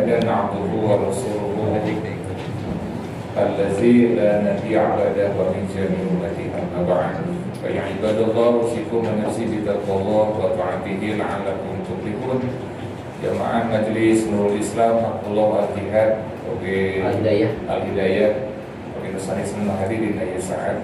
محمدا عبده ورسوله الذي لا نبي بعده ومن جميع أمته أما بعد فيا عباد الله أوصيكم ونفسي بتقوى الله وطاعته لعلكم تفلحون. Jamaah Majelis Nurul Islam Haqullah Al-Jihad Al-Hidayah Oke Nusani Senang Hadirin Ayah Sa'ad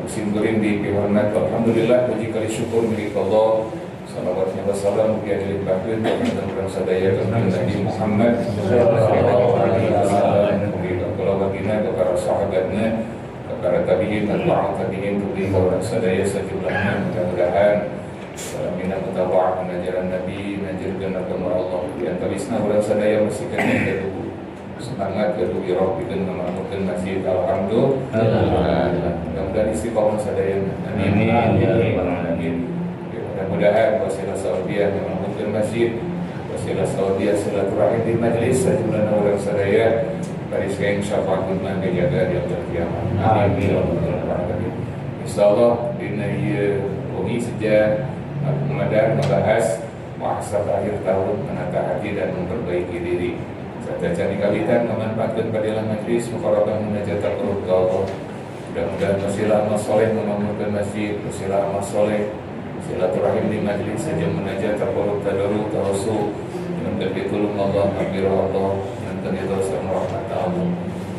Simgurin di Pihormat Alhamdulillah puji kali syukur milik Allah. Salawatnya wassalam Biar dilimpahkan dan bersadaya kepada Nabi Muhammad sallallahu alaihi wasallam, kepada baginda, kepada sahabatnya, kepada tabi'in dan tabi'in kepada sadaya sejumlahnya. Mudah-mudahan minat mutawa'ah ajaran Nabi mengajarkan agama Allah yang tabisna ulang sadaya masikannya gaduh semangat gaduh irah bikin memakmurkan masjid. Alhamdulillah. Mudah-mudahan istiqomah sadaya. Amin. Mudah-mudahan wasilah Saudiyah memakmurkan masjid, wasilah Saudiyah silaturahim di majlis sejumlah orang sadaya bariskan syafaat dan kejaga di akhir kiamat. Amin. Insyaallah dinaya ini sejak Ramadan membahas muhasabah akhir tahun, menata hati dan memperbaiki diri. Serta cari kalitan memanfaatkan padilah majlis mukarabah munajat al-Qur'an Allah. Mudah-mudahan wasilah amal soleh membangunkan masjid, wasilah amal soleh, silaturahim di majlis saja munajat al-Qur'an tadarus tawasul dengan berdikulum Allah, maghfirah Allah, dan terhitung sama rahmat Allah.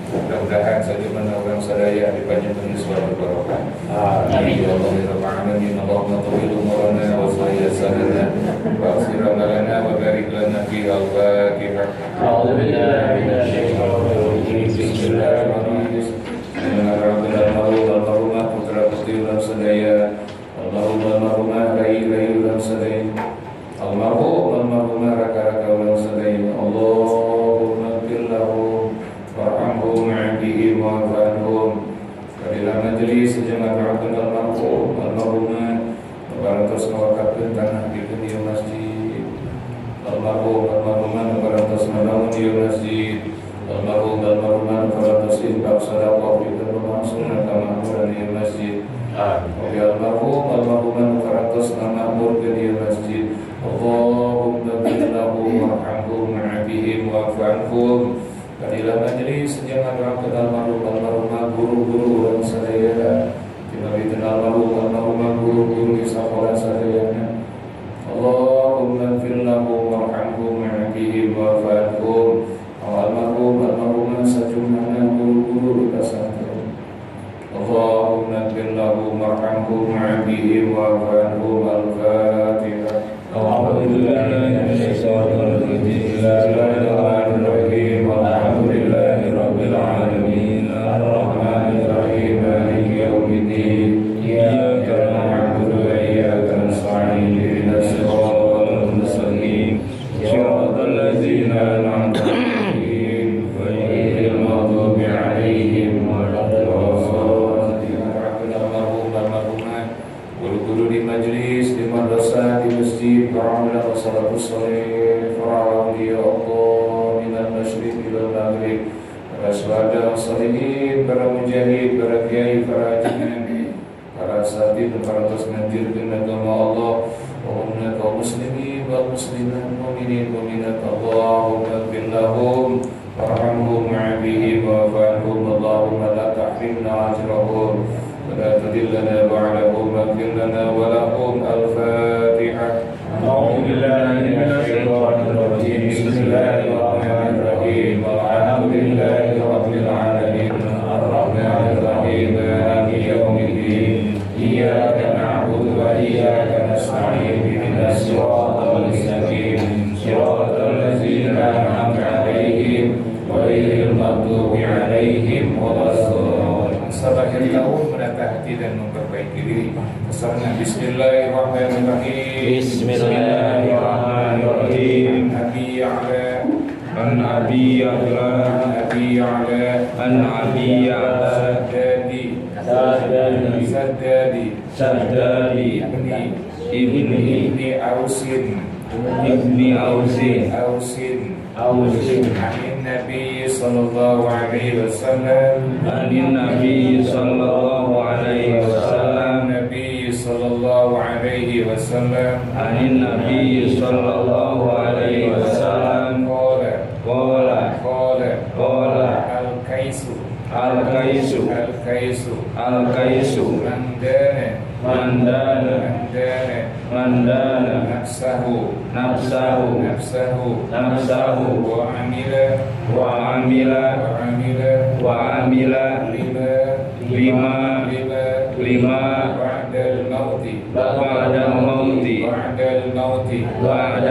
Mudah-mudahan sejumlah orang sadaya dipanjangkan suatu barokah. Amin. Ya Allah ya Rabbal alamin. Allahumma tawil umurana wa sayyid sanana wa aksir amalana wa barik lana fi al-Fatihah. A'udzu billahi minasy syaithanir rajim. Bismillahirrahmanirrahim. Allahumma putra putri ulang sadaya. Allahumma marhumah rai ulang sadaya. Almarhumah raka-raka ulang sadaya. Allahumma billahu warhamhum wa'afihim wa'afanhum. Kadilah majlis sejamaah ma'afun almarhumah Barantos ngawakatkan tanah di dunia masjid. Almarhumah barantos membangun di masjid. Almarhumah barantos infak sedekah di rumah sunnah makmur di masjid. Almarhumah barantos makmur di masjid. Allahumma billahu warhamhum wa'afihim wa'afanhum. Kadilah majlis jangan doakan almarhumah guru-guru dan sadaya. Tiba-tiba kenal almarhumah guru-guru di sekolah sadayanya. Allahumma fir lahu warhamhum wa'afihim wa'afanhum. Almarhumah sejumlahnya guru-guru di pesantren. Allahumma fir lahu warhamhum wa'afihim wa'afanhum. Al-Fatihah. Alhamdulillah. Bismillahirrahmanirrahim. Alhamdulillahi rabbil alamin. Ar-Rahmanir Rahim. Maliki yaumiddin. Iyyaka na'budu wa iyyaka nasta'in. Ihdinas siratal mustaqim. Siratal ladzina an'amta 'alaihim ghairil maghdubi 'alaihim waladdallin. Guru-guru di majlis, di madrasah, di masjid, ba'amlah wassalatus sholih, fara'awli ya Allah, minal masyriq ilal maghrib, para syuhada, salihin, para mujahid, para kiai, para hajiman, para asatidz, para terus mengajarkan agama Allah, wa kaum muslimin wal muslimat, mu'minin mu'minat, Allahumma ighfir lahum warhamhum wa'afihim wa'afanhum. Allahumma la tahrimna ajrahum ولا تذلنا بعدهم واغفر لنا ولهم. الفاتحة. أعوذ بالله من الشيطان الرجيم. بسم الله الرحمن الرحيم. الحمد لله رب العالمين. الرحمن الرحيم. مالك يوم الدين. إياك نعبد وإياك نستعين. اهدنا الصراط المستقيم. صراط الذين أنعمت عليهم غير المغضوب عليهم ولا الضالين. Akhir tahun menata hati dan memperbaiki diri. Kesannya Bismillahirrahmanirrahim. Bismillahirrahmanirrahim. Abi Ya'la an Abi Ya'la an Abi Ya'la Saddadi ibni Ausin Anin Nabi sallallahu alaihi wasallam. Nabi sallallahu alaihi wasallam. Nabi sallallahu alaihi wasallam. Anin Nabi sallallahu alaihi wasallam. Qala Al-Kaisu Mandana Nafsahu Wa amila lima ba'dal mauti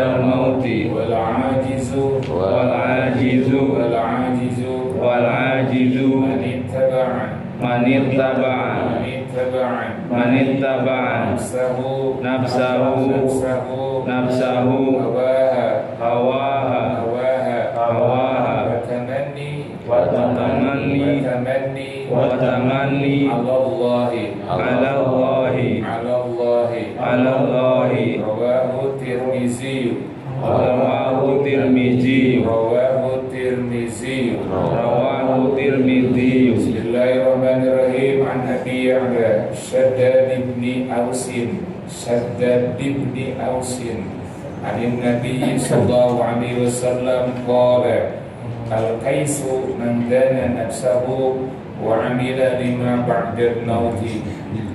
wal ajizu manittaba'a nafsahu hawaha wa tamanni ala Allahi rawahu Tirmidzi. Bismillahirrahmanirrahim. An Abi Ya'la Shaddad ibn Ausin an Nabi sallallahu alaihi wasallam qala al-kaisu man dana nafsahu wa amila lima ba'da al-mauti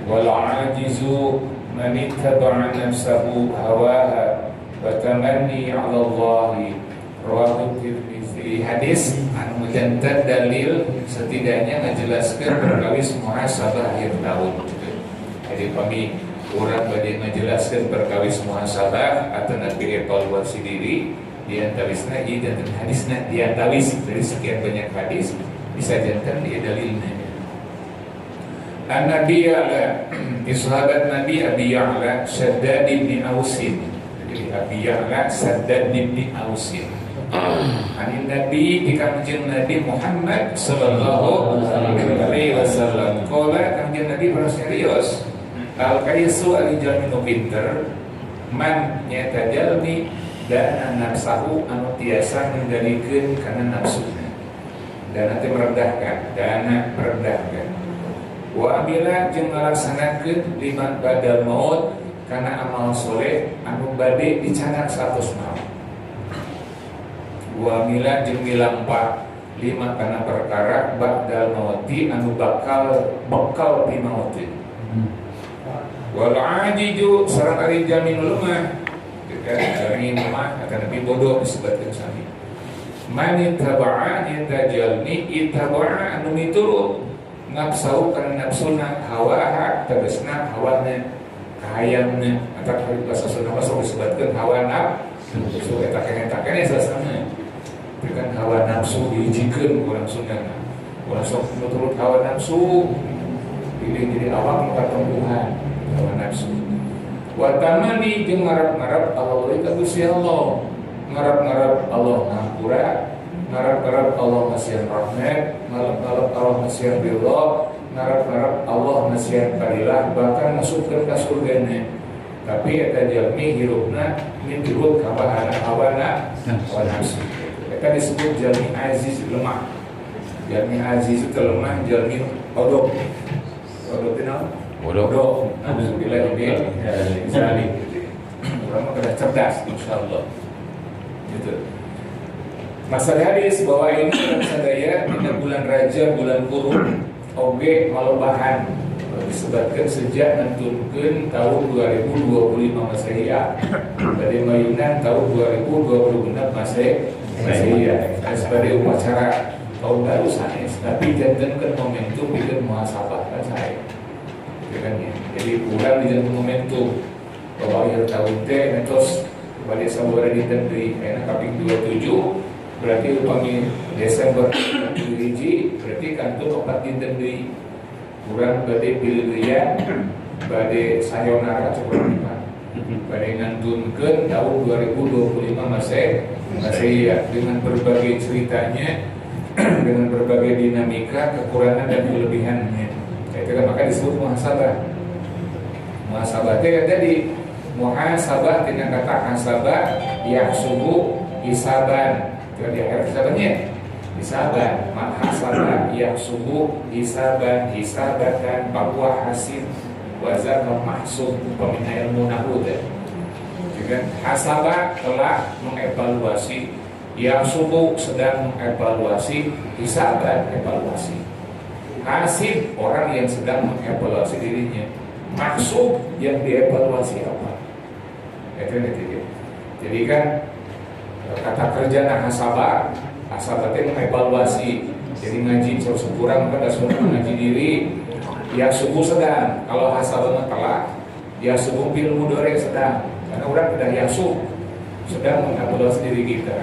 wal ajizu man ittaba'a nafsahu hawaha wa tamanni 'ala Allah. Rawahu Tirmidzi. Hadis anu jantan dalil setidaknya ngajelaskeun perkawis muhasabah akhir tahun. Jadi kami urang bade ngajelaskeun perkawis muhasabah atau nabi evaluasi diri di antawisna ieu janten hadisna di antawis dari sekian banyak hadis bisa jantan dia dalilnya. An-Nabi Ya'la di sahabat Nabi Abi Ya'la Shaddad bin Ausin. Jadi Abi Ya'la Shaddad bin Ausin. Ani Nabi di kanjeng Nabi Muhammad sallallahu alaihi wasallam. Qala kanjeng Nabi para serius. Al-kaisu al-jaminu pinter man nyata jalmi dana nafsahu anu tiasa ngendalikeun kana nafsuna. Dana teh merendahkan, Wa amila jeung ngalaksanakeun lima badal maut kana amal soleh anu bade dicanak 100 maut. Wa mila jeung milampa lima kana perkara ba'dal mauti anu bakal di maut. Wal ajiju sareng ari jaminul mah dari mah kata Nabi bodoh disebutkeun sami. Man ittaba'a jalmi ittaba'a anu miturut nafsu kana nafsuna hawa tegasna hawana kahayangna atau bahasa Sunda masuk disebutkeun hawa nafsu eta kene sasana. Dengan hawa nafsu diijikeun urang Sundana. Urang sok nuturut hawa nafsu jadi awak muka tumbuhan hawa nafsu. Wa tamani jeung ngarep-ngarep Allah ka Gusti Allah. Ngarep-ngarep Allah ngapura, ngarep-ngarep Allah ngasieun rahmat, ngarep-ngarep Allah ngasieun ridho, ngarep-ngarep Allah ngasieun fadilah, bahkan masukkeun ka surgana. Tapi eta jalmi hirupna miturut ka hawa nafsu. Kan disebut jalmi aziz lemah. Jalmi aziz itu lemah, jalmi odok. Odok itu apa? Odok. Alhamdulillah ini misalnya orang mah kena cerdas insyaallah. Gitu. Masalah hadis bahwa ini sadaya dina bulan Rajab, bulan Qur'an oge malobahan disebutkan sejak nentunkeun tahun 2025 Masehi. Dari mayunan tahun 2026 Masehi. Sebagai upacara tahun baru saya, tapi jantankan momentum bikin muhasabah kan saya, kan ya. Jadi kurang dijantan momentum bahwa akhir tahun teh terus pada saudara ditendui karena kaping 27 berarti upami Desember 7 berarti kantor 4 ditendui kurang badai pilih badai sayonara seperti apa badai ngantunkeun tahun 2025 Masehi ya, dengan berbagai ceritanya, dengan berbagai dinamika, kekurangan dan kelebihannya. Itu kan maka disebut muhasabah. Muhasabah itu kan tadi muhasabah dengan kata hasabah yahsubu hisaban. Itu di akhir hisabannya hisaban. Muhasabah yahsubu hisaban, hisabatan bahwa hasil wazan mahsub peminat ilmu nahwu. Hasabah telah mengevaluasi Yang subuh sedang mengevaluasi, hisaban evaluasi. Hasib orang yang sedang mengevaluasi dirinya. Maksud yang dievaluasi apa? Itu. Jadi kan kata kerja hasabah itu mengevaluasi. Jadi ngaji terus kurang pada semua ngaji diri. Ya subuh sedang. Kalau hasabah telah, ya subuh bil mudhari sedang. Karena orang tidak yasuh sedang mengevaluasi diri kita.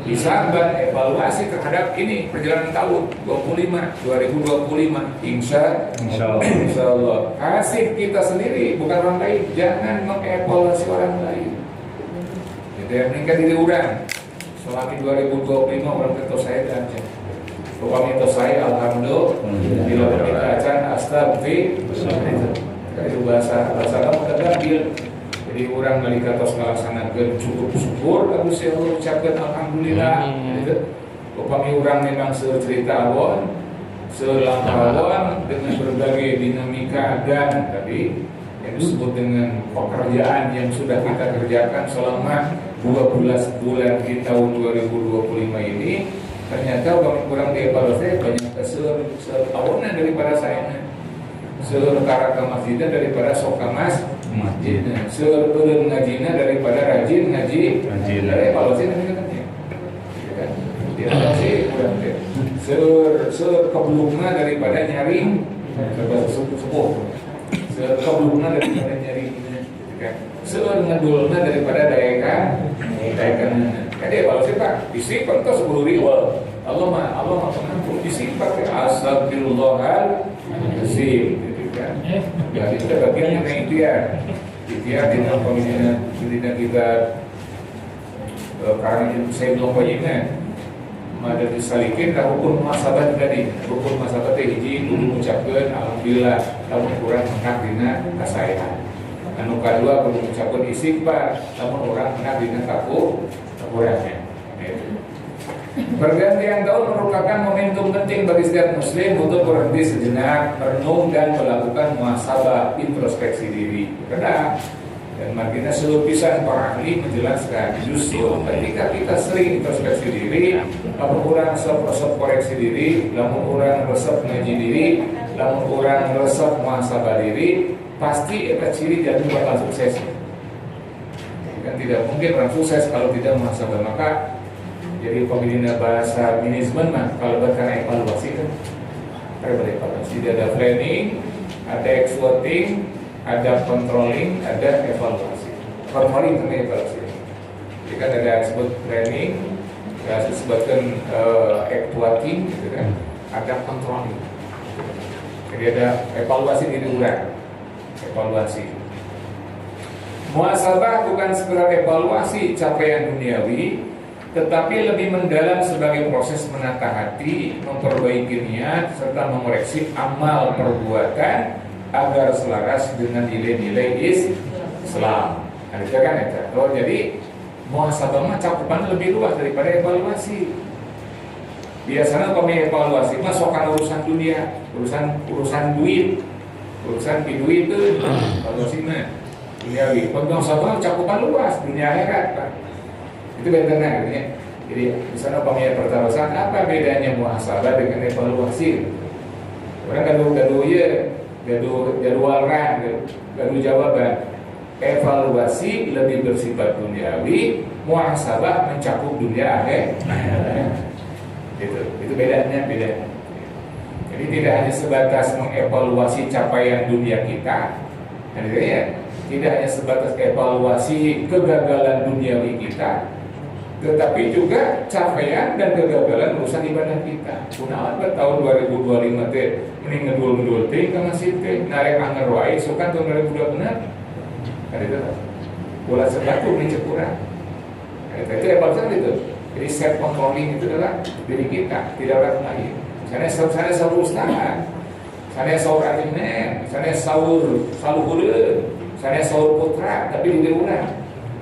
Hisaban evaluasi terhadap ini perjalanan tahun 2025 insya Allah. Hasib kita sendiri bukan orang lain. Jangan mengevaluasi orang lain. Jadi meningkat diri orang. Selama 2025 orang ketua saya dan Rupanya itu saya alhamdulillah bila kita acan astagfirullah. Itu bahasa kamu tergambil. Jadi orang nalika tos ngalaksanakeun cukup syukur kalau saya ucapkan alhamdulillah. Upami orang memang cerita awon, selangkah dengan berbagai dinamika dan tadi yang disebut dengan pekerjaan yang sudah kita kerjakan selama 12 bulan di tahun 2025 ini. Ternyata kurang dievaluasi banyak setahunan daripada saya, sekarang ke masjidnya daripada soka mas masjidnya, seurun ngajinya daripada rajin ngaji. Evaluasi nanti katanya, evaluasi kurang deh. Sekebelumnya daripada nyaring, sepuh, sekebelumnya daripada nyaring, seurun daripada dayakan. Jadi evaluasi Pak, istighfar itu 10.000. Allah mah pengampun. Istighfar astagfirullahaladzim. Gitu kan. Jadi kita bagiannya kayak ikhtiar di dalam pembinaan kita. Karena itu saya belum banyak. Mada disalikin ke rukun muhasabah tadi. Rukun muhasabah hiji dulu mengucapkan alhamdulillah lamun kurang menang dina kasayaan. Anu kedua kudu mengucapkan istighfar lamun orang menang dina kurangnya. Pergantian tahun merupakan momentum penting bagi setiap muslim untuk berhenti sejenak, merenung dan melakukan muhasabah introspeksi diri. Karena dan marginnya seluruh pisan para ahli menjelaskan justru ketika kita sering introspeksi diri, lamun orang resep koreksi diri, lamun orang resep ngaji diri, lamun orang resep muhasabah diri, pasti ada ciri jadi bakal sukses. Kan tidak mungkin orang sukses kalau tidak muhasabah. Maka jadi pembina bahasa manajemen mah kalau karena evaluasi kan ada evaluasi. Ada planning, ada exploiting, ada controlling, ada evaluasi. Controlling itu evaluasi. Jadi kan ada disebut planning, ada disebutkan exploiting, gitu kan. Ada controlling. Jadi ada evaluasi diri orang. Evaluasi. Muhasabah bukan sekedar evaluasi capaian duniawi, tetapi lebih mendalam sebagai proses menata hati, memperbaiki niat, serta mengoreksi amal perbuatan agar selaras dengan nilai-nilai Islam. Nah, itu kan itu. Oh, jadi muhasabah mah cakupan lebih luas daripada evaluasi. Biasanya kalau evaluasi mah sokan urusan dunia, urusan duit, urusan duit itu evaluasi mah. Duniawi, muhasabah cakupan luas dunia akhirat Pak. Itu bedanya artinya. Jadi di sana pemilihan pertaruhan apa bedanya muhasabah dengan evaluasi? Orang gaduh ya, gaduh jawaban. Evaluasi lebih bersifat duniawi, muhasabah mencakup dunia akhirat. Itu bedanya. Jadi tidak hanya sebatas mengevaluasi capaian dunia kita, tidak hanya sebatas evaluasi kegagalan duniawi kita, tetapi juga capaian dan kegagalan urusan ibadah kita. Kunaon ke tahun 2025 teh mending ngedul teh ka masjid teh narek anger wae sukan tahun 2026. Kan itu. Bola sebatu mending kurang. Itu evaluasi itu. Jadi self controlling itu adalah diri kita, tidak orang lain. Sana sahur ustaz, sana sahur adinen, sana sahur saluhurun, sana sahur putra, tapi diri orang.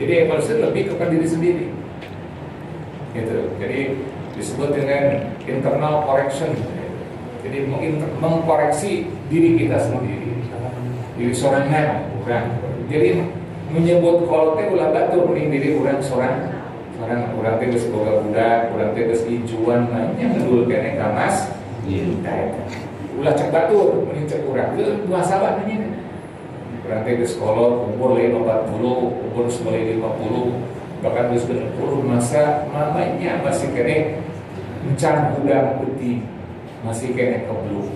Jadi evaluasi lebih kepada diri sendiri. Gitu. Jadi disebut dengan internal correction. Jadi mengkoreksi diri kita sendiri. Diri sorangan, bukan. Jadi menyebut kalau teh ulah batur mending diri orang sorangan. orang teh geus boga budak, orang teh geus ijuan nya ngedulkeun ka Mas. Ulah cek batur, mending cek urang geus muhasabah nya. Urang teh geus kolot umur 40, umur 50, bahkan geus 60 masa mamanya masih kene encan udang putih, masih kene kebluk.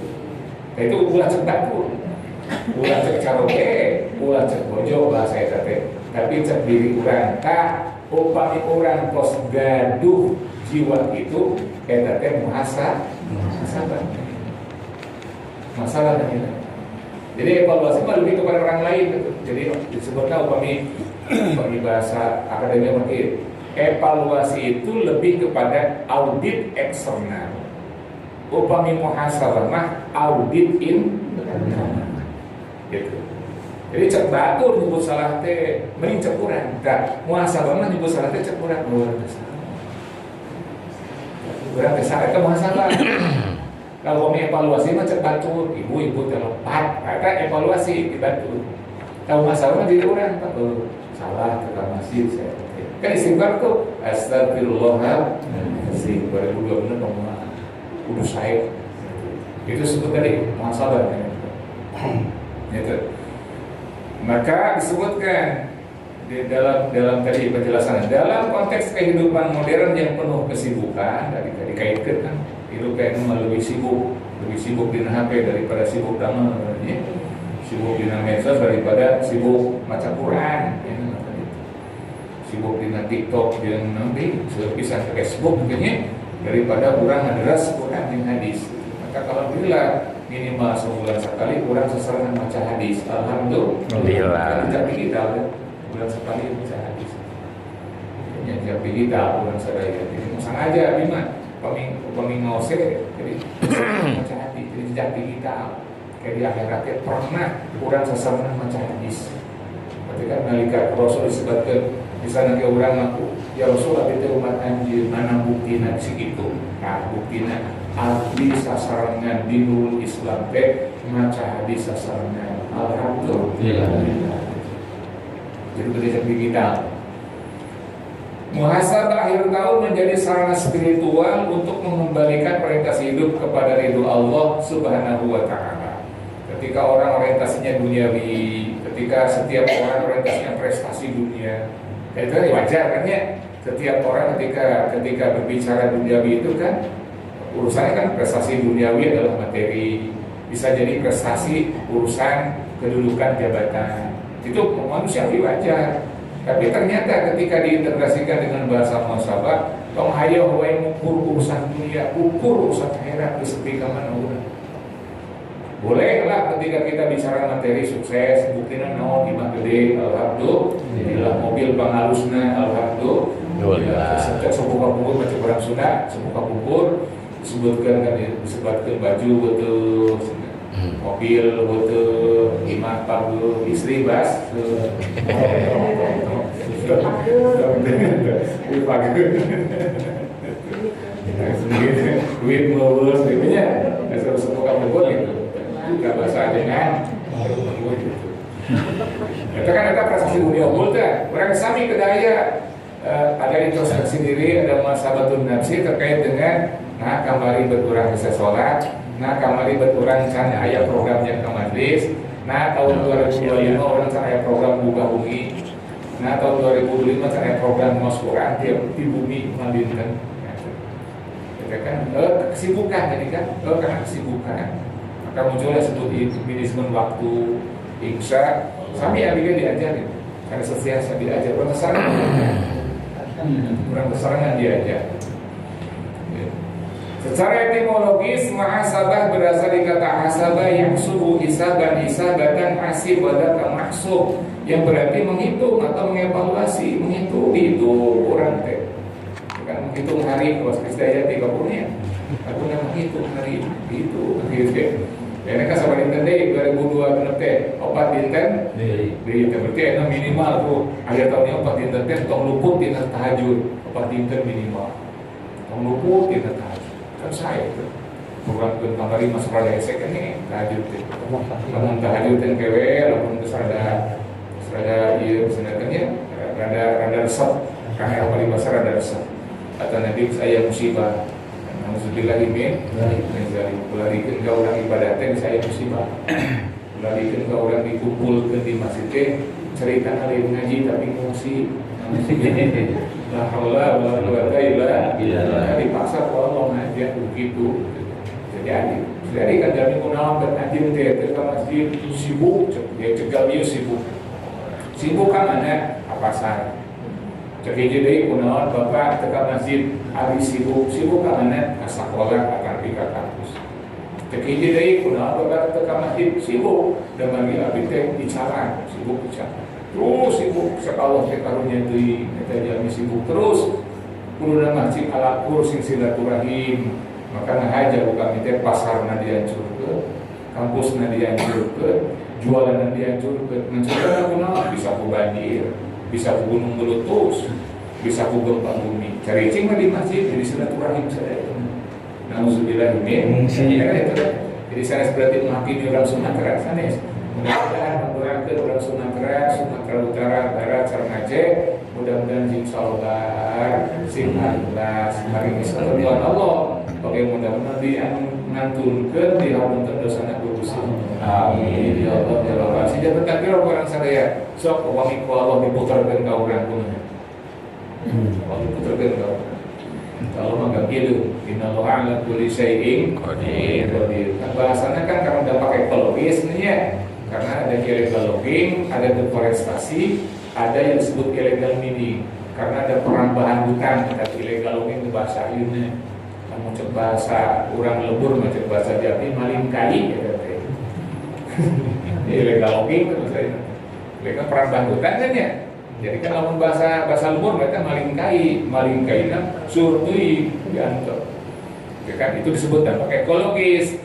Itu ulah cek batur. Ulah cek caroke, ulah cek bojo bahasa eta teh. Tapi cek diri urang ka upami urang tos gaduh jiwa itu eta teh muhasabah. Masalah ini. Jadi evaluasi mah lebih kepada orang lain gitu. Jadi disebutnya upami bahasa akademia mungkin evaluasi itu lebih kepada audit eksternal. Upami muhasabah mah audit internal. Gitu. Jadi cek batur nyebut salah teh mending cek urang. Tah muhasabah mah nyebut salah teh cek urang luar biasa. Urang teh salah eta muhasabah. Kalau kami evaluasi mah cek batur, ibu-ibu terlepat. Eta evaluasi di batur. Kalau masalah mah diri urang Pak. Salah tukang masjid saya. Kan istighfar tuh astagfirullahaladzim. 2020 ngomong kudu saya. Itu sebut tadi muhasabah. Gitu. Maka disebutkan di dalam tadi penjelasan dalam konteks kehidupan modern yang penuh kesibukan tadi dikaitkan kan hidup kayak lebih sibuk di HP daripada sibuk damel ya. Sibuk di medsos daripada sibuk baca Quran ya, sibuk di TikTok yang nanti bisa ke Facebook mungkinnya daripada kurang ngadras Quran yang hadis. Maka kalau bila minimal sebulan sekali kurang seserangan baca hadis. Alhamdulillah. Tidak digital ya. Bulan sekali baca hadis. Ya tidak digital bulan sekali. Jadi sengaja bima pemingose jadi baca hadis. Jadi tidak digital. Kayak di akhiratnya pernah kurang seserangan baca hadis. Ketika nalika Rasul disebutkan di sana ke orang aku ya Rasul itu umat anjir mana buktina segitu. Nah buktina abdi sasarangan dinul Islam teh maca hadis sasarangan alhamdulillah. Jadi belajar digital. Muhasabah akhir tahun menjadi sarana spiritual untuk mengembalikan orientasi hidup kepada ridho Allah Subhanahu wa taala. Ketika orang orientasinya duniawi, ketika setiap orang orientasinya prestasi dunia, itu wajar kan ya. Setiap orang ketika berbicara duniawi itu kan urusannya kan prestasi duniawi adalah materi, bisa jadi prestasi urusan kedudukan jabatan, itu manusiawi wajar. Tapi ternyata ketika diintegrasikan dengan bahasa muhasabah, tong hayo wae ngukur urusan dunia, ukur urusan akhirat seperti mana urang. Bolehlah ketika kita bicara materi sukses, buktinya naon imah gede, alhamdulillah, mobil pangalusna, alhamdulillah. Setiap sebuah kubur macam orang Sunda, sebuah kubur disebutkan baju betul, mobil betul, imah pagu, istri bas, duit melulus, duitnya, sebuah kubur gitu. Gak bahasa dengan itu kan ada prestasi dunia ulta orang sami kedaya ada introspeksi diri, ada masabatun nafsi terkait dengan kamari berkurang bisa sholat, kamari berkurang can ayat programnya ke majlis, tahun 2025 orang can ayat program buka bumi, tahun 2025 can ayat program mos Quran di bumi madinkan. Itu kan kesibukan jadi kan karena kesibukan maka munculnya sebut manajemen waktu insya sami abignya diajarin karena sesiasa diajar orang kesarangan diajar. Secara etimologis muhasabah berasal dari kata hasabah yang subuh isabatan asib wadaka maksud yang berarti menghitung atau mengevaluasi, dihitung orang teh kan menghitung hari kalau Krisdaya 30-nya aku menghitung hari itu ini kan sama dinten deh 2002 teh 4 dinten berarti enak minimal tuh akhir tahunnya 4 dinten teh tong luput dinten tahajud 4 dinten minimal tong luput dinten tahajud kan saya itu program kamari masuk rada esek ini tahajud teh namun tahajud yang kewe lamun serada iya misalnya rada resep karena yang paling besar ada resah. Kata Nabi, saya musibah. Alhamdulillah ini, kularikan ke orang ibadatnya saya musibah. Kularikan ke orang dikumpulkan di masjidnya, cerita hari ngaji tapi ngungsi. La haula wala quwata illa billah. Dipaksa kalau ngaji begitu. Jadi kan jami kunaon berngaji teh ke masjid sibuk, dia cegal dia sibuk. Sibuk kan mana pasar. Cek deui kunaon bapak teka masjid ari sibuk kan mana ka sakola akan pergi ka kampus. Cek deui kunaon bapak teka masjid sibuk dan bagi abdi teh bicara, sibuk bicara. Terus sibuk sekalor teh karunya deui eta jami sibuk terus kuluna masjid ala kursi silaturahim. Maka haja bukan itu pasarna dihancurkeun, kampusna dihancurkeun, jualan dihancurkeun. Mencegah kunaon bisa ku banjir, bisa ku gunung meletus, bisa ku gempa bumi. Cari cing di masjid jadi silaturahim saja. Nauzubillah min syaitan. Jadi saya berarti menghakimi orang Sumatera sanes. Mudah-mudahan memberatkan orang Sumatera Utara, Barat, sareng Aceh. Mudah-mudahan insyaallah sing ikhlas maring ketentuan Allah. Bagi mudah-mudahan diantunkeun di hapunten dosana Gusti. Amin ya Allah ya Rabbal alamin. Jangan takbir orang sadaya. Sok wangi ku Allah diputerkeun ka urang kumaha. Diputerkeun ka. Kalau mah kieu, innallaha ala kulli syai'in qadir. Bahasanya kan karena dampak ekologis nih ya. Karena ada illegal logging, ada deforestasi, ada yang disebut illegal mining. Karena ada perambahan hutan, ada illegal logging itu bahasa Ayunnya. Kamu cek bahasa orang lebur, macam bahasa Jawa, maling kai ya teh. Illegal logging itu bahasa illegal perambahan hutan kan ya. Jadi kan lamun bahasa lebur mereka maling kaina surtui diantar. Ya kan itu disebut dampak ekologis.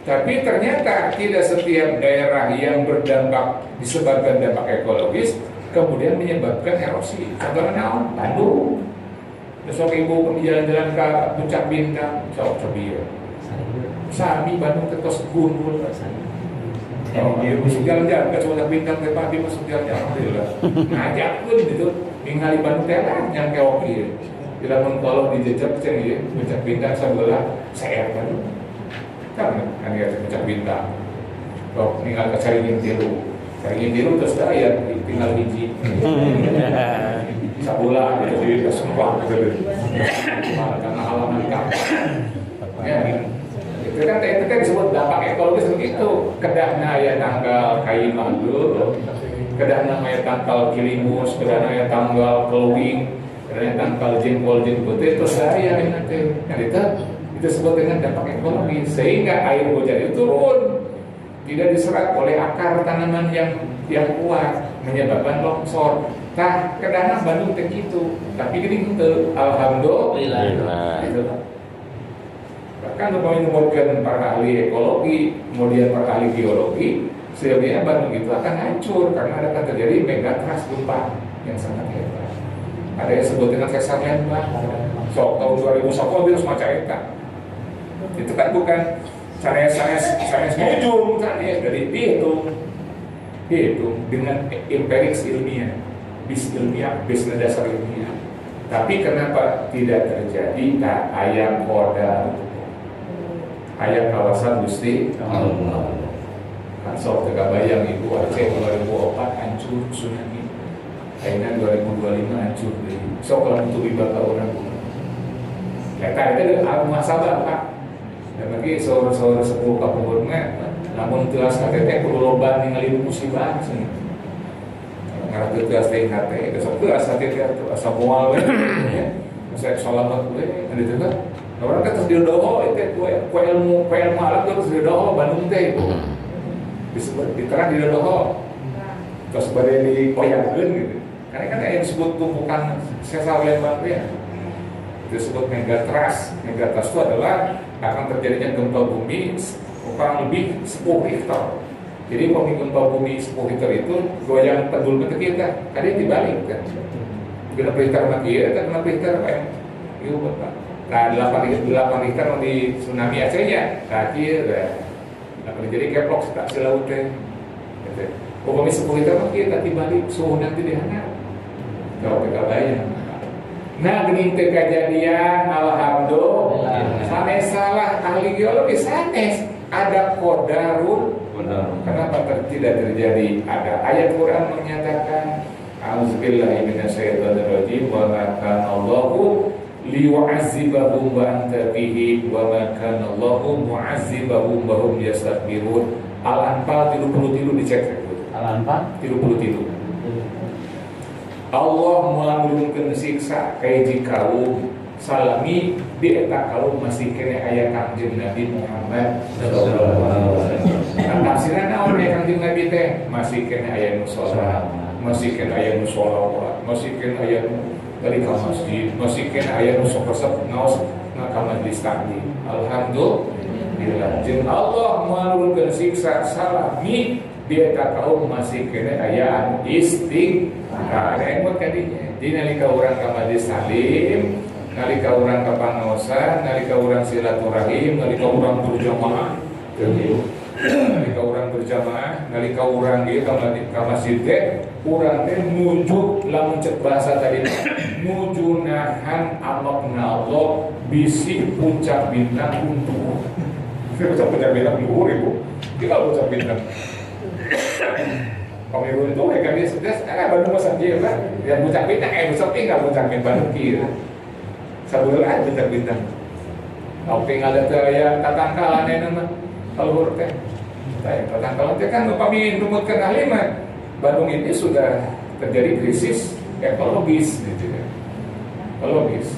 Tapi ternyata tidak setiap daerah yang berdampak disebabkan dampak ekologis kemudian menyebabkan erosi. Contohnya Bandung. Besok ibu pergi jalan-jalan ke Puncak Bintang, sok cobiya. Sami Bandung terus gundul. Masuk jalan-jalan ke Puncak Bintang, ke Padi masuk jalan-jalan. Alhamdulillah. Ngajak pun gitu, tinggal di Bandung telah yang keoki. Bila mengkolok di jejak ceng Puncak Bintang sebelah saya Bandung. Kan ya Puncak Bintang. Kok tinggal ke Caringin Tiru terus ya tinggal hiji. Sabulan jadi kesempatan gitu. Karena halaman kampung. Ya, itu kan disebut dampak ekologis begitu. Kedahna aya tanggal kain manggul, kedahna aya tanggal kilimus, kedahna aya tanggal keluing, kedahna tanggal jengkol putih terus saya nanti. Nah itu disebut dengan dampak ekologis sehingga air hujan itu turun. Tidak diserap oleh akar tanaman yang kuat menyebabkan longsor. Nah, kadang Bandung teh gitu, tapi gini itu alhamdulillah. Gitu. Bahkan menyebutkan para ahli ekologi, kemudian para ahli geologi, sebenarnya Bandung itu akan hancur karena akan terjadi megatrust gempa yang sangat hebat. Ada yang disebut dengan sesar lembah. So, tahun 2010 virus macam itu kan bukan sains ujung, sains dari dihitung dengan empiris ilmiah. Bis dasar ilmiah. Tapi kenapa tidak terjadi? Nah, ayam kodam, ayam kawasan Gusti Allah. Kan sok teka bayang Ibu Aceh 2004 hancur tsunami. Akhirnya 2025 hancur deh. Sok kalau untuk ibadah orang. Kata itu masalah Pak. Dan lagi sore-sore sepuluh kapungurnya, namun telas KTT perlu loba ningali musibah sih. Ngarap itu asli hati, besok itu asal dia tuh asal mual, ya, saya selamat gue, ada juga. Orang kan terus didoho itu kue ilmu alat terus didoho Bandung teh itu, disebut diterang didoho, terus badai dikoyakkan gitu. Karena kan yang disebut tumpukan sesar lembang ya, disebut megatrust. Megatrust itu adalah akan terjadinya gempa bumi kurang lebih 10 Richter. Jadi kalau gempa bumi 10 Richter itu goyang pendul betul kita, kadang dibalik kan. Kena Richter mati ya, kena Richter apa ya? Itu Pak. Nah 8 Richter di tsunami Aceh ya, kaki ya. Nah jadi keplok tak selaut teh. Pokoknya 10 Richter mati kita dibalik suhu nanti dihangat. Kalau kita bayang. Nah geuning teu kejadian alhamdulillah. Sanes salah ahli geologi sanes ada qadarun. Kenapa tidak terjadi? Ada ayat Quran menyatakan A'udzubillahi minasyaitonirrajim wa ma kana Allahu liyu'azzibahum wa anta fihi wa ma kana Allahu mu'azzibahum wa hum yastakbirun. Al-Anfal 33 dicek. Al-Anfal 33. Allah melanggurkan siksa kaiji kaum salami di eta kaum masih kene aya Kangjeng Nabi Muhammad sallallahu alaihi wasallam. Tafsiran naon ya Kangjeng Nabi teh masih kene aya nu salat, masih kene aya nu sholawat, masih kene aya nu dari ka masjid, masih kene aya nu sok resep ngaos ka majlis taklim. Alhamdulillah. Jeung Allah melanggurkan siksa salami di eta kaum masih kene aya anu istighfar. Emot kadinya. Di nalika urang ka majlis taklim, nalika urang ka pangaosan, nalika urang silaturahim, nalika urang berjamaah, nalika urang berjamaah, nalika urang ieu ka masjid teh, urang teh nuju lamun cek bahasa tadi nuju nahan amokna Allah bisi puncak bintang untuk. Puncak bintang luhur ibu. Kita puncak bintang. Komirun itu kan dia sudah Bandung masa dia kan yang puncak bintang besok tinggal puncak bintang kira sabulan puncak bintang kau tinggal ada ya tatangkalan nama kalau teh tatangkalan teh kan upami numutkeun ahli mah Bandung ini sudah terjadi krisis ekologis gitu kan ekologis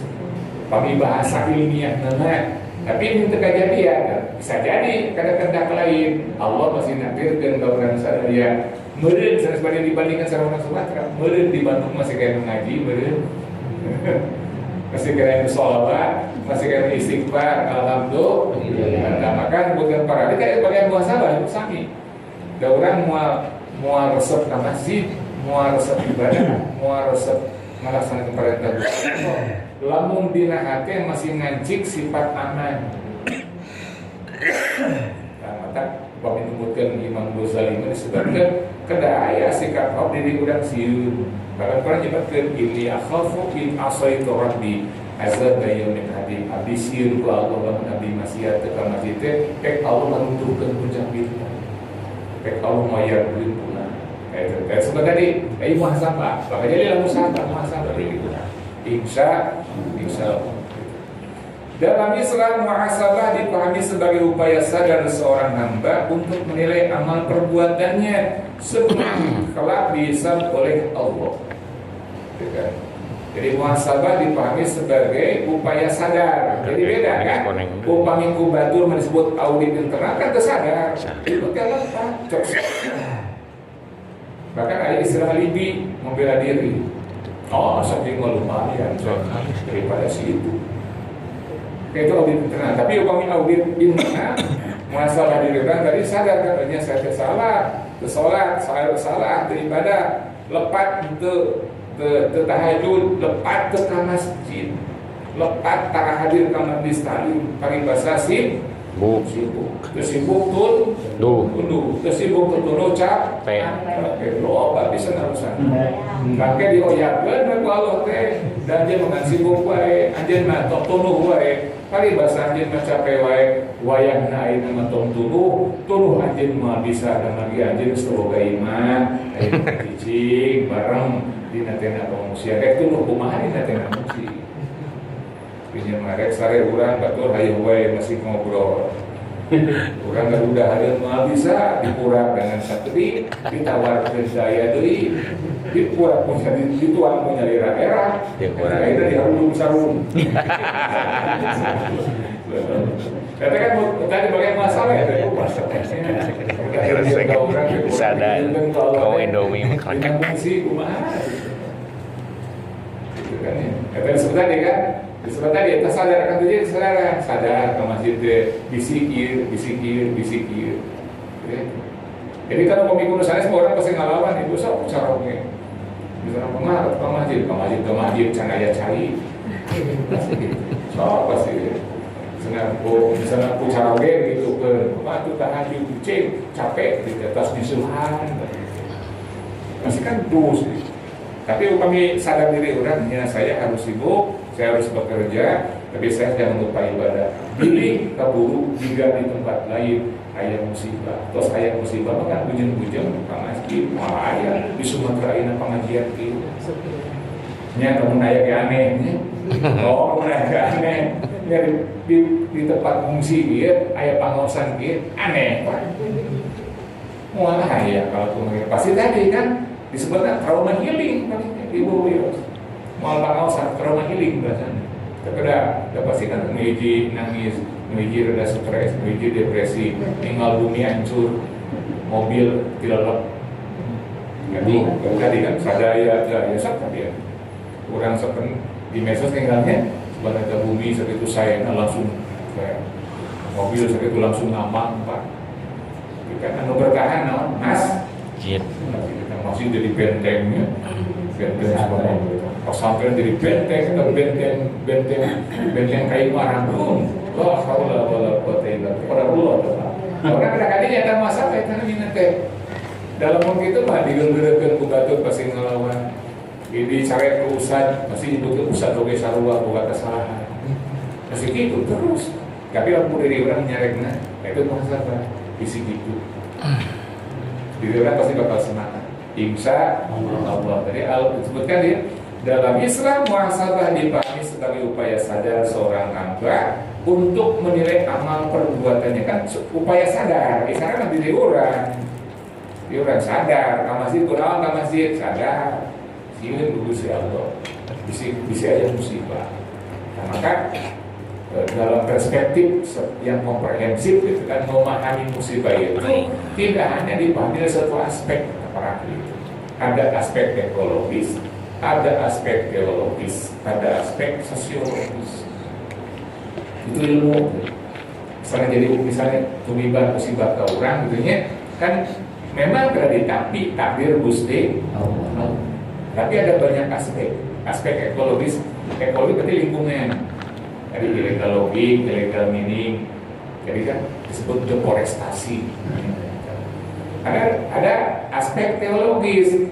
upami bahasa ilmiah nama tapi ini kejadian bisa jadi kadang-kadang lain Allah masih nakdirkeun ka urang sadaya meureun sanes dibandingkan sama orang Sumatera meureun di Bandung masih kayak ngaji meureun masih kayak sholawat masih kayak istighfar alhamdulillah. Nah maka bukan para kayak bagian muhasabah itu sami da urang moal resep ka masjid moal resep ibadah moal resep melaksanakan perintah lamun dina hate masih ngancik sifat aman. Nah maka bab menyebutkan Imam Ghazali disebutkan kada aya sikap hak diri urang sieun. Bahkan pernah nyebutkeun inni akhafu in asaitu rabbi azab yaumin hadim. Abdi sieun ku Allah lamun abdi maksiat ka masjid teh pek Allah nuturkeun puncak bintang. Pek Allah mayar beuntunna. Eta sebab tadi ai muhasabah. Maka jadi lamun muhasabah itu. Insya Allah. Dalam Islam muhasabah dipahami sebagai upaya sadar seorang hamba untuk menilai amal perbuatannya sebelum kelak dihisab oleh Allah. Jadi muhasabah dipahami sebagai upaya sadar. Jadi beda kan? Upami inkubator disebut audit internal kan tersadar. Itu kan cok. Bahkan ada istilah alibi membela diri. Oh, saking lumayan daripada situ. Itu audit internal. Tapi upami audit internal masalah diri orang tadi sadar kan, saya salah, salah daripada lepat ke tahajud, lepat ke masjid, lepat tak hadir ke majlis taklim, pakai bahasa sibuk, tersibuk tersibuk tulu capek, lo apa bisa narusan, kakek dioyakan kalau teh dan dia mengan sibuk wae, anjeun mah tok tuluh wae, kali bahasa anjeun mah capek wae, wayahna ayeuna mah tok tuluh anjeun mah bisa dan lagi anjeun semoga iman, aya cicing bareng dina tenda pengungsian, tuluh kumaha dina tenda pengungsian. Pinjam marek sare urang batur hayu wae masih ngobrol. Urang garuda hareun mah bisa dikurang dengan satri, ditawarkeun daya deui, dikurang punya dituang punya daerah. Akhirnya diharung sarung. Kata kan tadi bagian masalah ya, itu masalahnya. Sadar kau Indomie makan. Fungsi kumaha. Gitu kan ya. Kata sebentar kan. Disebut tadi, kita sadar akan terjadi sadar ke masjid bisikir. Jadi kalau pemikul saya semua orang pasti ngalaman itu sok caranya. Bisa pengaruh ke masjid canaya cari. Sok pasti. Misalnya aku caranya gitu ke waktu tahajud kucing capek di atas disuhan. Masih kan dus. Tapi kami sadar diri orangnya, saya harus sibuk, saya harus bekerja, tapi saya jangan lupa ibadah. Pilih kaburu jika di tempat lain ayah musibah. Terus ayah musibah maka bujeng-bujeng ke masjid, malah ayah di Sumatera ini pengajian itu. Nya kamu naya ke anehnya, kamu naya ke aneh. Ya, di tempat fungsi dia, ayah pangosan dia, aneh pak. Malah ya kalau tuh pasti tadi kan disebutkan trauma healing ibu mau pangosan trauma healing bahasanya. Udah pasti kan meji nangis, meji rada stres, meji depresi, tinggal dunia hancur, mobil dilelep. Jadi tadi kan sadaya ya tadi ya. Kurang sepen di medsos tinggalnya sebenarnya bumi segitu saya langsung kayak mobil segitu langsung aman pak. Kita anu bertahan naon mas. Kita masih jadi bentengnya, benteng semua. Pas sampai jadi benteng, kita benteng kayu marangkung. Wah, haula wala quwata illa billah. Pada Allah. Orang kadang-kadang nyata masalah itu namanya teh. Dalam mungkin itu mah digeureupkeun ku batur pasti ngelawan. Ini cari perusahaan, masih itu pusat oge sarua boga kesalahan. Masih gitu terus. Tapi aku dari orang nyarekna, itu masalah isi gitu. Diri orang pasti bakal semangat. Insya Allah. Tadi disebutkan ya, dalam Islam muhasabah dipahami sebagai upaya sadar seorang hamba untuk menilai amal perbuatannya, kan upaya sadar. Misalnya kan diri orang sadar, kamasih kurang kamasih sadar. Sieun dulu si Allah, bisa aja musibah. Nah, maka dalam perspektif yang komprehensif gitu kan, memahami musibah itu tidak hanya dipahami satu aspek para ahli. Ada aspek ekologis, ada aspek teologis, ada aspek sosiologis. Itu ilmu. Misalnya tumiban musibah ke orang gitunya kan memang tidak ditapi takdir Gusti Allah. Tapi ada banyak aspek ekologis berarti lingkungan. Jadi illegal logging, illegal mining, jadi kan disebut deforestasi. Ada aspek teologis.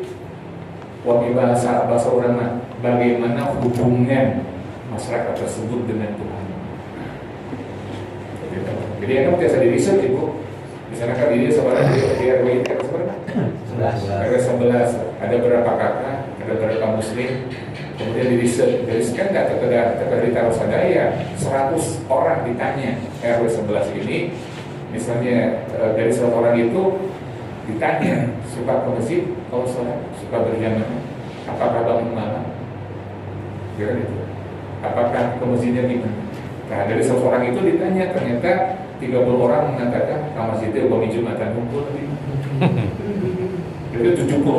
Wami bahasa orang bagaimana hubungan masyarakat tersebut dengan Tuhan. Jadi yang biasa di riset ibu, misalnya kan ini sebenarnya di RW RW 11 ada berapa kakak, ada berapa muslim, kemudian di riset kan nggak terkadang ditaruh sadaya 100 orang ditanya RW 11 ini, misalnya dari 100 orang itu ditanya suka ke masjid, kalau sholat, suka berjamaah, apakah bangun malam, kira itu, apakah ke masjidnya gimana? Nah dari 100 orang itu ditanya, ternyata 30 orang mengatakan ke masjidnya bumi Jumatan kumpul. Jadi 70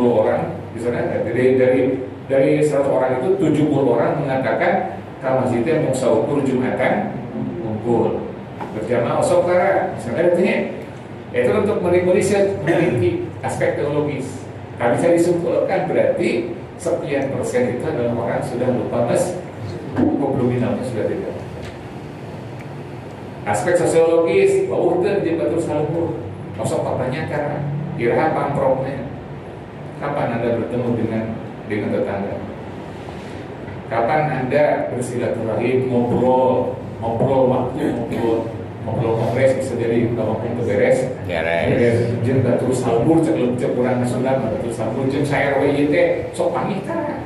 orang di sana dari 100 orang itu 70 orang mengatakan ke masjidnya mau saukur Jumatan kumpul. Berjamaah saudara, misalnya ditanya. Itu untuk meneliti aspek teologis. Nah, bisa disimpulkan berarti sekian persen itu adalah orang sudah lupa nominalnya sudah tidak. Aspek sosiologis, bahwa di Batur Salur, kosong pertanyakan, kira pamproknya, kapan Anda bertemu dengan tetangga? Kapan Anda bersilaturahim, ngobrol kongres bisa jadi kalau itu beres jeung Batur Salur cek urang Sunda Batur Salur jeung saya RW teh sok pamitan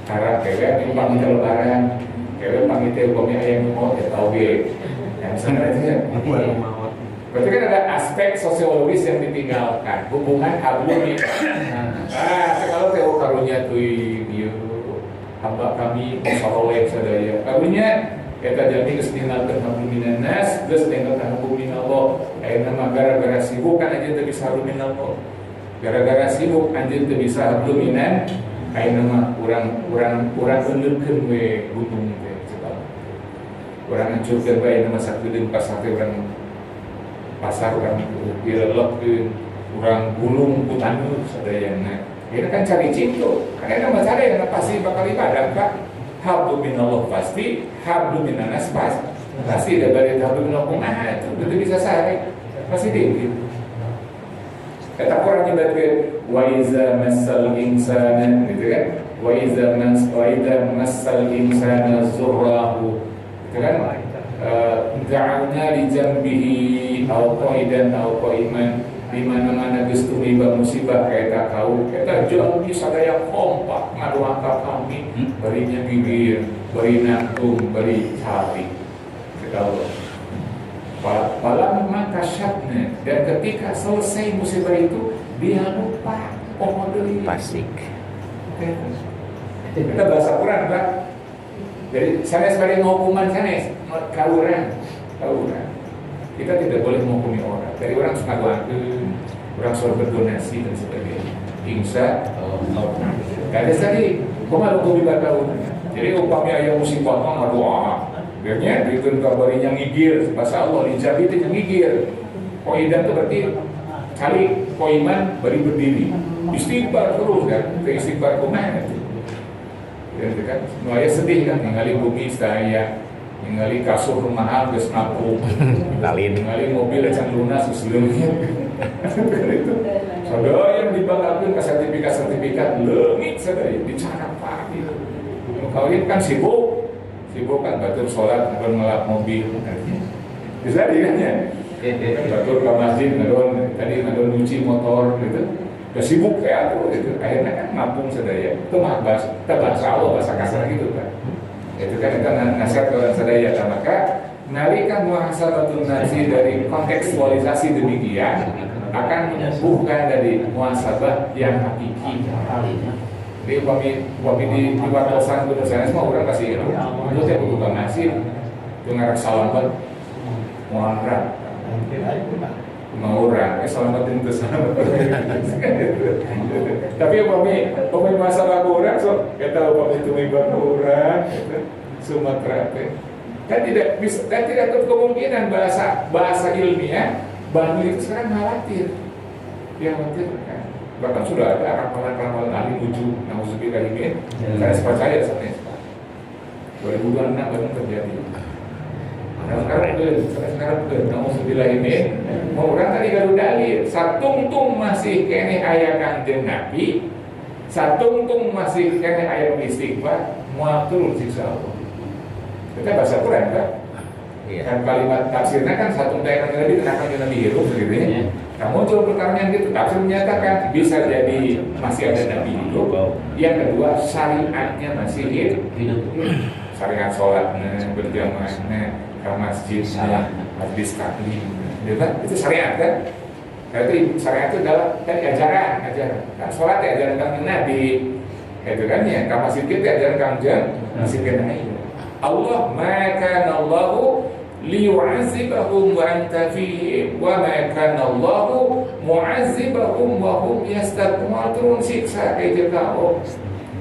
karena kewe pamit lebaran kewe pamit upami aya mau eta oge yang sebenarnya berarti kan ada aspek sosiologis yang ditinggalkan hubungan hablum kalau teu karunya teuing ieu hamba kami salawat sadaya karunya kita jadi kesenian terhabuminan nas, terus dengan terhabumin Allah. Nama gara-gara sibuk kan aja tak bisa habumin Allah. Gara-gara sibuk aja tak bisa habuminan. Nama orang penelken we gunung we coba. Orang hancurkan we nama sakudin pasar orang direlok orang gulung putanu sadayana. Kita kan cari cinta. Karena nama cari yang pasti bakal ibadah pak. Hablu minallah pasti, hablu minanas pasti dari hablu minallah itu betul bisa sehari pasti dia gitu. Kata Quran nyebutkeun wa iza massal insana gitu kan. Wa iza massal insana zurrahu gitu kan. Da'alna li jambihi aw qaidan aw qaiman di mana-mana geus tumiba musibah kaeta kau eta jambi sadaya kompak ngadoakan kami barinya bibir bari nangtung bari hati kita Allah Walam maka syabna dan ketika selesai musibah itu dia lupa deui Pasik. kita bahasa Quran Pak. Jadi sanes bari hukuman sanes kauran. Kita tidak boleh menghukumi orang. Dari orang suka doakan, orang suruh berdonasi dan sebagainya. Insya Allah. Ada tadi, kok malu hukum ibadah. Jadi upamanya ayam musibah mah doa. Biarnya bikin kabarinya ngigir, bahasa Allah dijabi itu ngigir. Koidan itu berarti kali koiman bari berdiri. Istighfar terus kan, ke istighfar kemana itu. Dan kan, nuaya sedih kan, ningali bumi saya. Ningali kasur rumahan geus napung. Lalin. Ningali mobil acan lunas geus leungit. Itu. Sadaya dibanggakeun ka sertifikat leungit sadaya dicara pagi. Kawin kan sibuk kan batur salat ngadon ngelap mobil. Bisa dianya. Batur ka masjid ngadon nyuci motor gitu. Udah sibuk kayak aku gitu. Akhirnya kan napung sadaya. Itu mah bahasa Allah bahasa kasar gitu kan. Itu kan nasihat orang sadaya. Maka nalika muhasabatul nafsi dari kontekstualisasi demikian akan menumbuhkan dari muhasabah yang hakiki. Jadi kami di wartosan itu misalnya semua orang kasih itu saya butuh nasi itu ngarak salamat muharram mau orang selamatin itu selamat. Tapi kami masalah orang so kita kami tumiban orang Sumatera kan tidak bisa dan tidak ada kemungkinan bahasa ilmiah Bani itu sekarang khawatir dia khawatir kan bahkan sudah ada ramalan-ramalan ahli wujud nauzubillah min saya percaya sampai 2026 baru terjadi. Sekarang nauzubillah min mau orang tadi gaduh dalil satungtung masih kene aya Kanjeng Nabi satungtung masih kene aya istighfar moal turun siksa Allah. Kita bahasa Quran kan? Kan kalimat tafsirnya kan satu daerah Nabi kenakan Nabi hidup begitu ya. Kamu muncul pertanyaan gitu, tafsir menyatakan bisa jadi masih ada Nabi hidup. Yang kedua syariatnya masih hidup. Syariat sholatnya, berjamaahnya, ke masjid, majlis taklim, itu syariat kan? Berarti syariat itu adalah tadi ajaran. Kan sholat ya ajaran Kanjeng Nabi, itu kan ya. Ke masjid kita ajaran Kanjeng masjid Nabi. Allah maka Allahu liyu'azibahum wa anta fihim wa ma kana Allahu mu'azibahum wa hum yastaghfirun siksa kayak kau.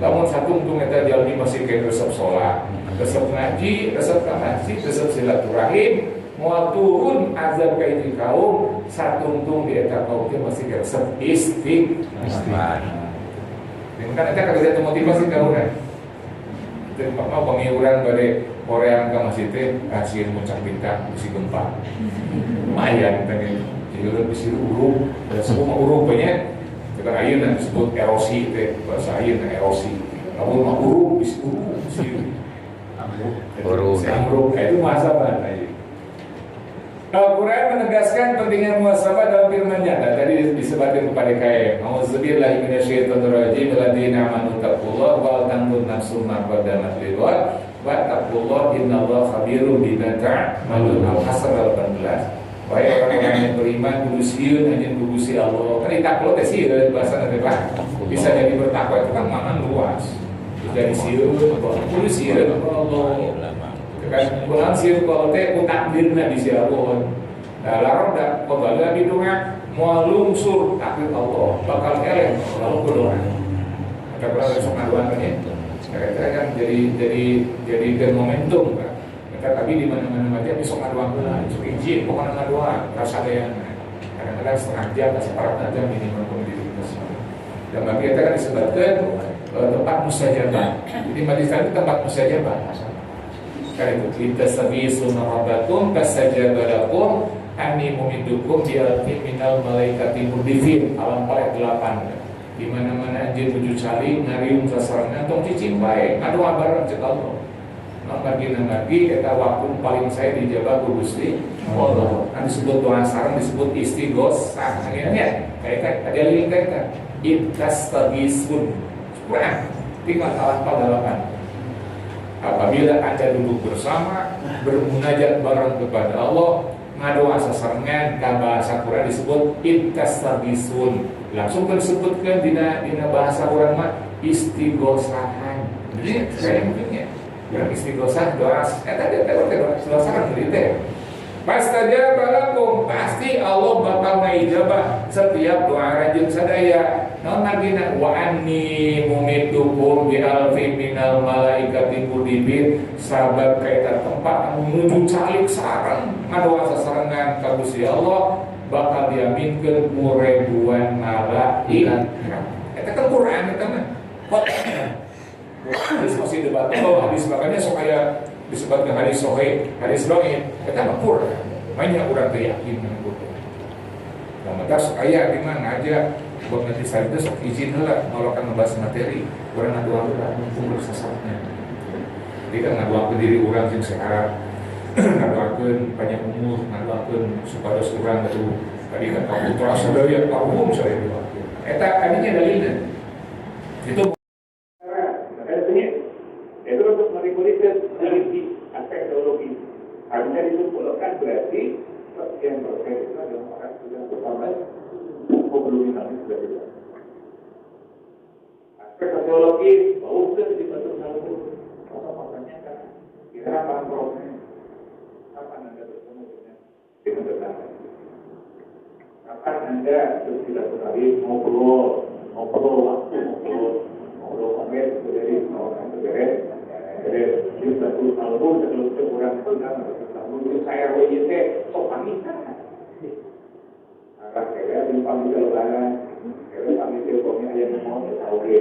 Lamun satung-tung eta jalmi masih kayak resep salat, resep ngaji, resep ka masjid, resep silaturahim, moal turun azab kayak kaum satung-tung di eta kaum teh masih kayak resep istighfar. Kan eta kagak motivasi ka urang. Teu pengiuran bade Korea ke masjid teh kasih muncak bintang bisi gempa. Lumayan tadi. Jadi bisi urup, semua urup banyak. Kita ayeuna disebut erosi teh bahasa ayeuna erosi. Lamun mah urup bisi urup bisi. Urup. Itu muhasabah tadi. Al-Quran menegaskan pentingnya muhasabah dalam firman-Nya. Tadi disebutkan kepada KM. Auzubillahi minasyaitonir rajim. Alladzina amanu taqullaha wa tanzur nafsum ma qaddamat lighad. Wa taqullaha innallaha khabirum bima ta'malun. Al-Hasr 18. Wahai orang-orang yang beriman kudu sieun anjeun kudu Gusti Allah. Kan takwa teh sieun bahasa teh Pak. Bisa jadi bertakwa itu kan makna luas. Jadi sieun kudu sieun Allah. Kan bulan sieun kalau teh ku takdirna di sia Allah. Da laroda qobala bidunga moal lungsur takdir Allah bakal eleh lalu kudoa. Ada berapa sok ngaduan ya. Kita kan jadi momentum kan. Kita tapi di mana-mana aja besok ngaduan lah, besok izin pokoknya ngaduan, rasa ada yang kadang-kadang setengah jam, separuh jam minimal komunitas. Dan bagi kita kan disebutkan tempat mustajabah. Jadi majlis itu tempat mustajabah. Karena itu kita sabisu narabakum fastajabalakum Ani mumidukum bi'alfi minal malaikati murdifin alam paling 8. Di mana-mana anjeun nuju cali ngariung sasaranna tong cicing bae ngadu bareng cek Allah. Margi eta waktu paling saya dijabah ku Gusti Allah. Kan disebut doa sareng disebut istighosah. Ya, kayak ada link kan. Ittastagisun. Kurang tinggal alam 8. Apabila Anda duduk bersama bermunajat bareng kepada Allah ngadoa sasarengan ka bahasa Quran disebut ittastagisun. Langsung disebutkan dina bahasa Quran mah istighosahan. Jadi saya mungkinnya yang istighosah doa doa sareng teh. Pastajaba lakum pasti Allah bakal ngijabah setiap doa rajin sadaya. Naon margina wa anni mumitukum bi alfi minal malaikati mudibin sahabat kaita tempat menuju calik sareng ngadoa sasarengan ka Gusti Allah bakal diaminkeun ku ribuan malaikat. Eta kan Quran eta mah. Hadis masih debat hadis makanya supaya disebutkan hadis sahih, hadis dhaif, kita mapur. Banyak orang teu yakin dengan itu. Nah, maka supaya di mana aja buat nanti saya itu sok izin heula nolakan ngebahas materi, urang ngaduakeun mumpung bersasarnya. Jadi kan ngaduakeun diri urang sing sehat, ngaduakeun panjang umur, ngaduakeun supados urang atuh tadi kan putra sadaya kaum saya dilakukeun. Eta kadinya dalilna. Itu itu untuk meriset dari aspek teologi. Harusnya disimpulkan berarti sekian persen itu adalah orang yang pertama belum nanti sudah jelas. Aspek teologi, sudah dibantu satu. Makanya kan kira apa prosesnya? Kapan Anda bertemu dengan tetangga? Kapan Anda bersilaturahmi ngobrol waktu ngobrol komen dari orang beres. Jadi satu album sebelum kurang sebelum saya WYT sok pamitan. Arah saya di pamitan lebaran, saya pamitan pokoknya yang mau oke.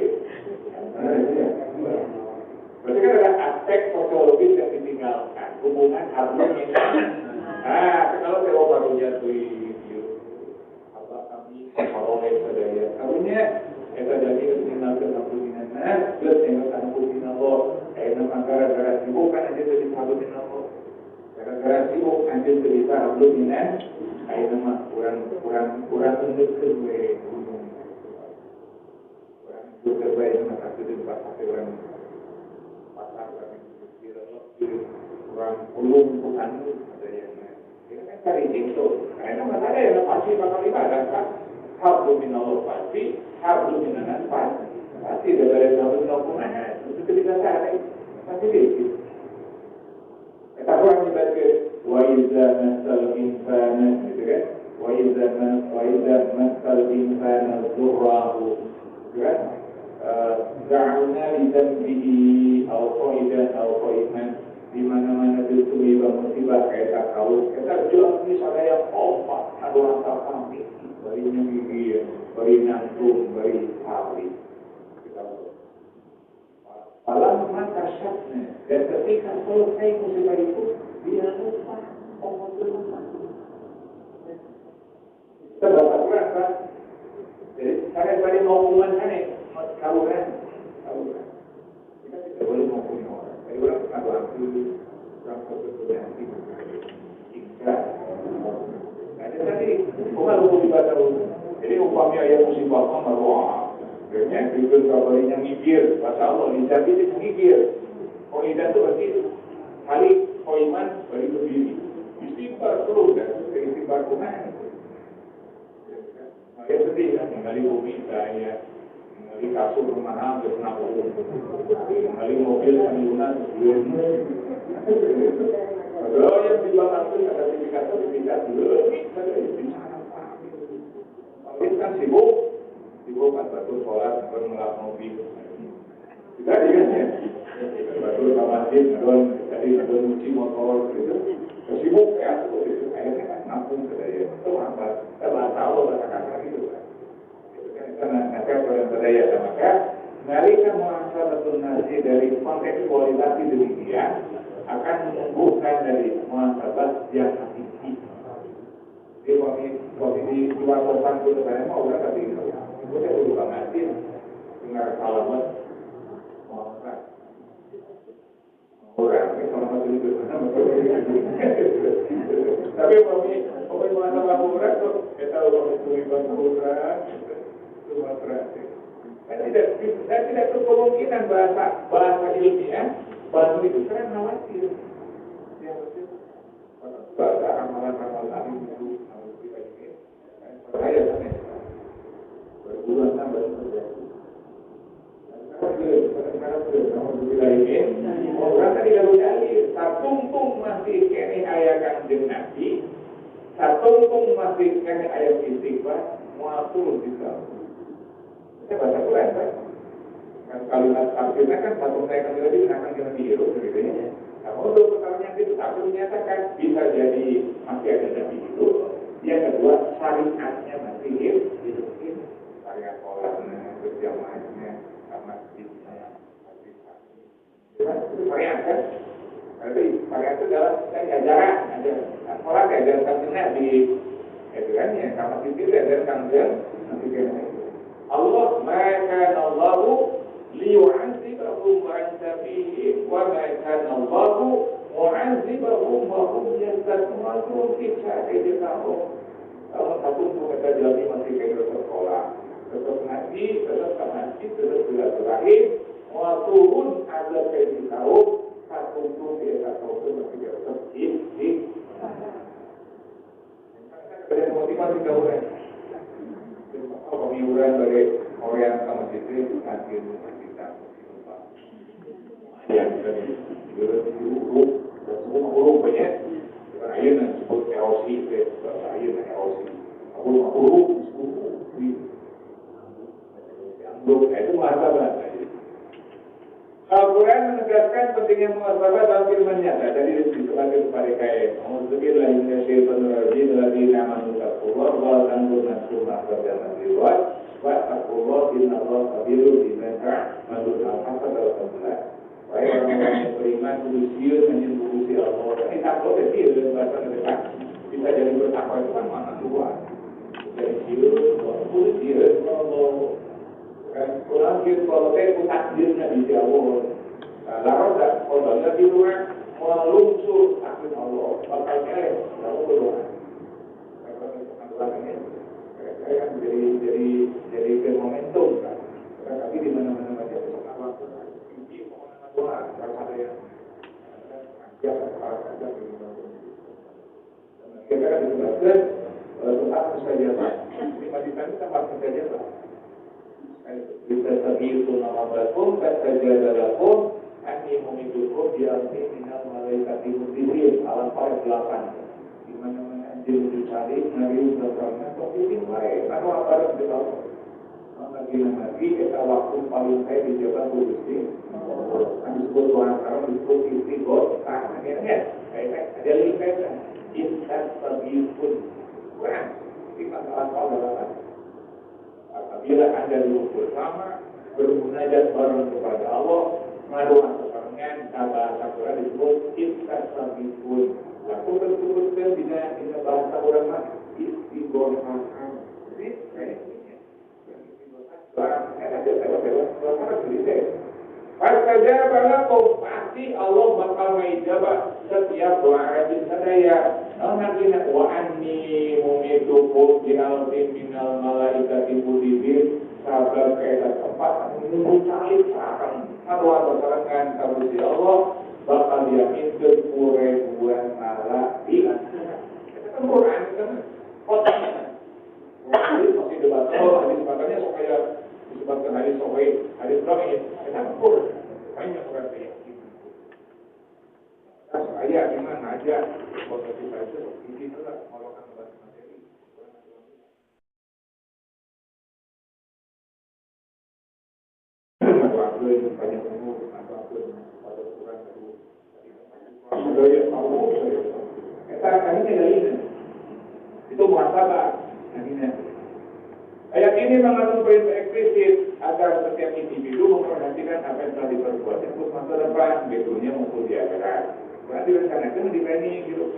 Berarti kan ada aspek sosiologis yang ditinggalkan, hubungan harmonis. Kalau saya baru jatuh apa kami oleh sadaya, kamunya kita jadi ketinggalan kesampingan, plus yang kesampingan Allah. Gara-gara sibuk kan aja jadi sahabatin Allah. Gara-gara sibuk aja jadi sahabatin ayo nama kurang tunjuk ke gue gunung. Kurang tunjuk ke gue nama satu di tempat satu orang pasar kurang ulung bukan ada yang kita kan cari itu. Karena nama ada yang pasti bakal ibadah kan. Hablumin Allah pasti, hablumin anas pasti dari sahabat nopunanya. Itu ketika saya pasti begitu. Kita orang dibaca wa iza masal insana gitu kan. Wa iza masal insana dhurrahu kan. Da'una li dhanbihi aw qaidan aw qaiman di mana-mana itu musibah kayak kau. Kita jual ini saya opat ada orang kami bari gigi, bari nantung, bari hari. Alam mata syaknya dan ketika selesai musibah itu dia lupa Allah berlupa. Kita baca Quran kan? Jadi pada hubungan kan kawuran. Kita tidak boleh menghubungi orang. Jadi orang ada waktu orang betul-betul hati. Jika ada tadi bukan hukum ibadah. Jadi umpamanya ayat musibah marwah. Akhirnya berikut kabarnya ngigir, bahasa Allah dijabi itu ngigir. Koidan itu berarti kali koiman bagi berdiri. Istighfar terus dan istighfar kunah. Saya sedih kan menggali bumi saya, menggali kasur rumah hampir pernah menggali mobil kami lunas kalau yang dibangun itu ada sertifikat lebih dari apa? Kalau kan sibuk bukan batul sholat, bukan melakukan mobil. Tidak ingatnya. Batul kamasjid, batul muci motor, gitu. Sibuk kayak itu. Akhirnya kan nampung ke daya. Itu apa? Kita bahasa Allah, bahasa kasar gitu kan. Itu kan karena ngakak pada daya. Maka, mengalihkan muasabah batul nasi dari kontekstualisasi demikian akan menumbuhkan dari muasabah yang hakiki. di luar kosan itu sebenarnya mau orang tapi itu saya dulu banget dengar salaman orang ini sama itu tapi kami masalah orang tuh kita udah tulisan orang Sumatera. Saya tidak kemungkinan bahasa ilmiah bahasa itu karena khawatir. Bahasa ramalan-ramalan itu saya sana berbulan tambah terjadi. Orang tadi kalau dalil, satungtung masih kene ayat kanjeng Nabi, satungtung masih kene ayat istighfar, muatul bisa. Saya baca Quran kan? Kalimat tafsirnya kan satu saya kan lebih akan kena biru gitu ya. Nah, untuk pertanyaan itu satu menyatakan bisa jadi masih ada Nabi itu. Yang kedua syariatnya masih hidup. Syariat sholatnya, berjamaahnya, masjidnya, itu syariat kan? Berarti syariat itu dalam ajaran, sholat ajaran Nabi, itu kan ya, sama itu ajaran Nabi kan. Allah maka Allahu liyu'adzibahum wa anta fihim wa ma kana Allahu mu'adzibahum wa hum yastaghfirun kita tahu. Kalau satu kita jadi masih kayak sekolah, tetap ngaji, tetap ngaji, tetap silaturahim, wa turun ada kayak tahu, satu pun dia tahu itu masih tetap di. Ada motivasi kau kan? Pemiuran dari orang sama situ nanti kita lupa. Yang dari huruf dan semua huruf banyak. Ayat yang disebut LC, ayat yang LC. Huruf itu muhasabah. Al-Quran menegaskan pentingnya muhasabah dalam firman-Nya. Dari disebutkan kepada kayak Alhamdulillah minasyaitonirrajim alladzina amanu taqullaha wa tanzur nafsum ma qaddamat liwat wa taqullaha innallaha khabirun bima ta'malun. Al-Fatihah al-Fatihah. Wahai orang-orang yang beriman khusyuk menyentuhi Allah. Ini takut kecil dalam bahasa depan. Bisa jadi bertakwa itu kan makna luas. Jadi khusyuk Allah. Orang kita kalau saya pun takdirnya di Jawa, lalu tak kalau di luar melungsur takdir Allah, makanya lalu berdoa. Saya kan jadi ke momentum kan. Tapi di mana-mana saja kalau ini doa kalau ada yang ada kita kan disebutkan tempat mustajabah. Di Madinah itu tempat mustajabah. Bisa sabiqun amabakum fatajadalakum anni mumidukum bi'alfi minal malaikati murtisin alam para 8 di mana-mana anjil dicari nabi berkata topik baik atau apa yang kita lagi kita waktu paling saya di Jawa Gusti disebut Tuhan sekarang disebut istighot akhirnya ada lingkaran insan sabiqun Quran di masalah dalam apabila Anda duduk bersama, bermunajat bareng kepada Allah, mendoakan pertolongan, bahasa Quran disebut istasabikun. Aku tersebutkan bila bahasa orang mah istighosah. Jadi kayaknya barang ada bahasa Indonesia. Fastajabalakum pasti Allah bakal mengijabah setiap doa rajin sadaya. Nabi wa anni mumidukum bi alfin minal malaikati mudibir sabar keadaan tempat menunggu cahit akan marwah berserangan kabul Allah bakal diaminkan ribuan malaika. Itu kan Quran kan kotanya. Hadis masih debat. Hadis makanya supaya disebutkan hadis sahih. Hadis berapa ini? Kita Quran. Banyak orang keyakinan. Saya memang aja waktu kita itu itulah melakukan bahas materi. Banyak umur, pada Quran tadi. Ada yang tahu, kita akan ini itu muhasabah. Ayat ini mengandung perintah eksplisit agar setiap individu memperhatikan apa yang telah diperbuatnya untuk masa depan, betulnya maupun di akhirat. Karena direncanakan di planning hidup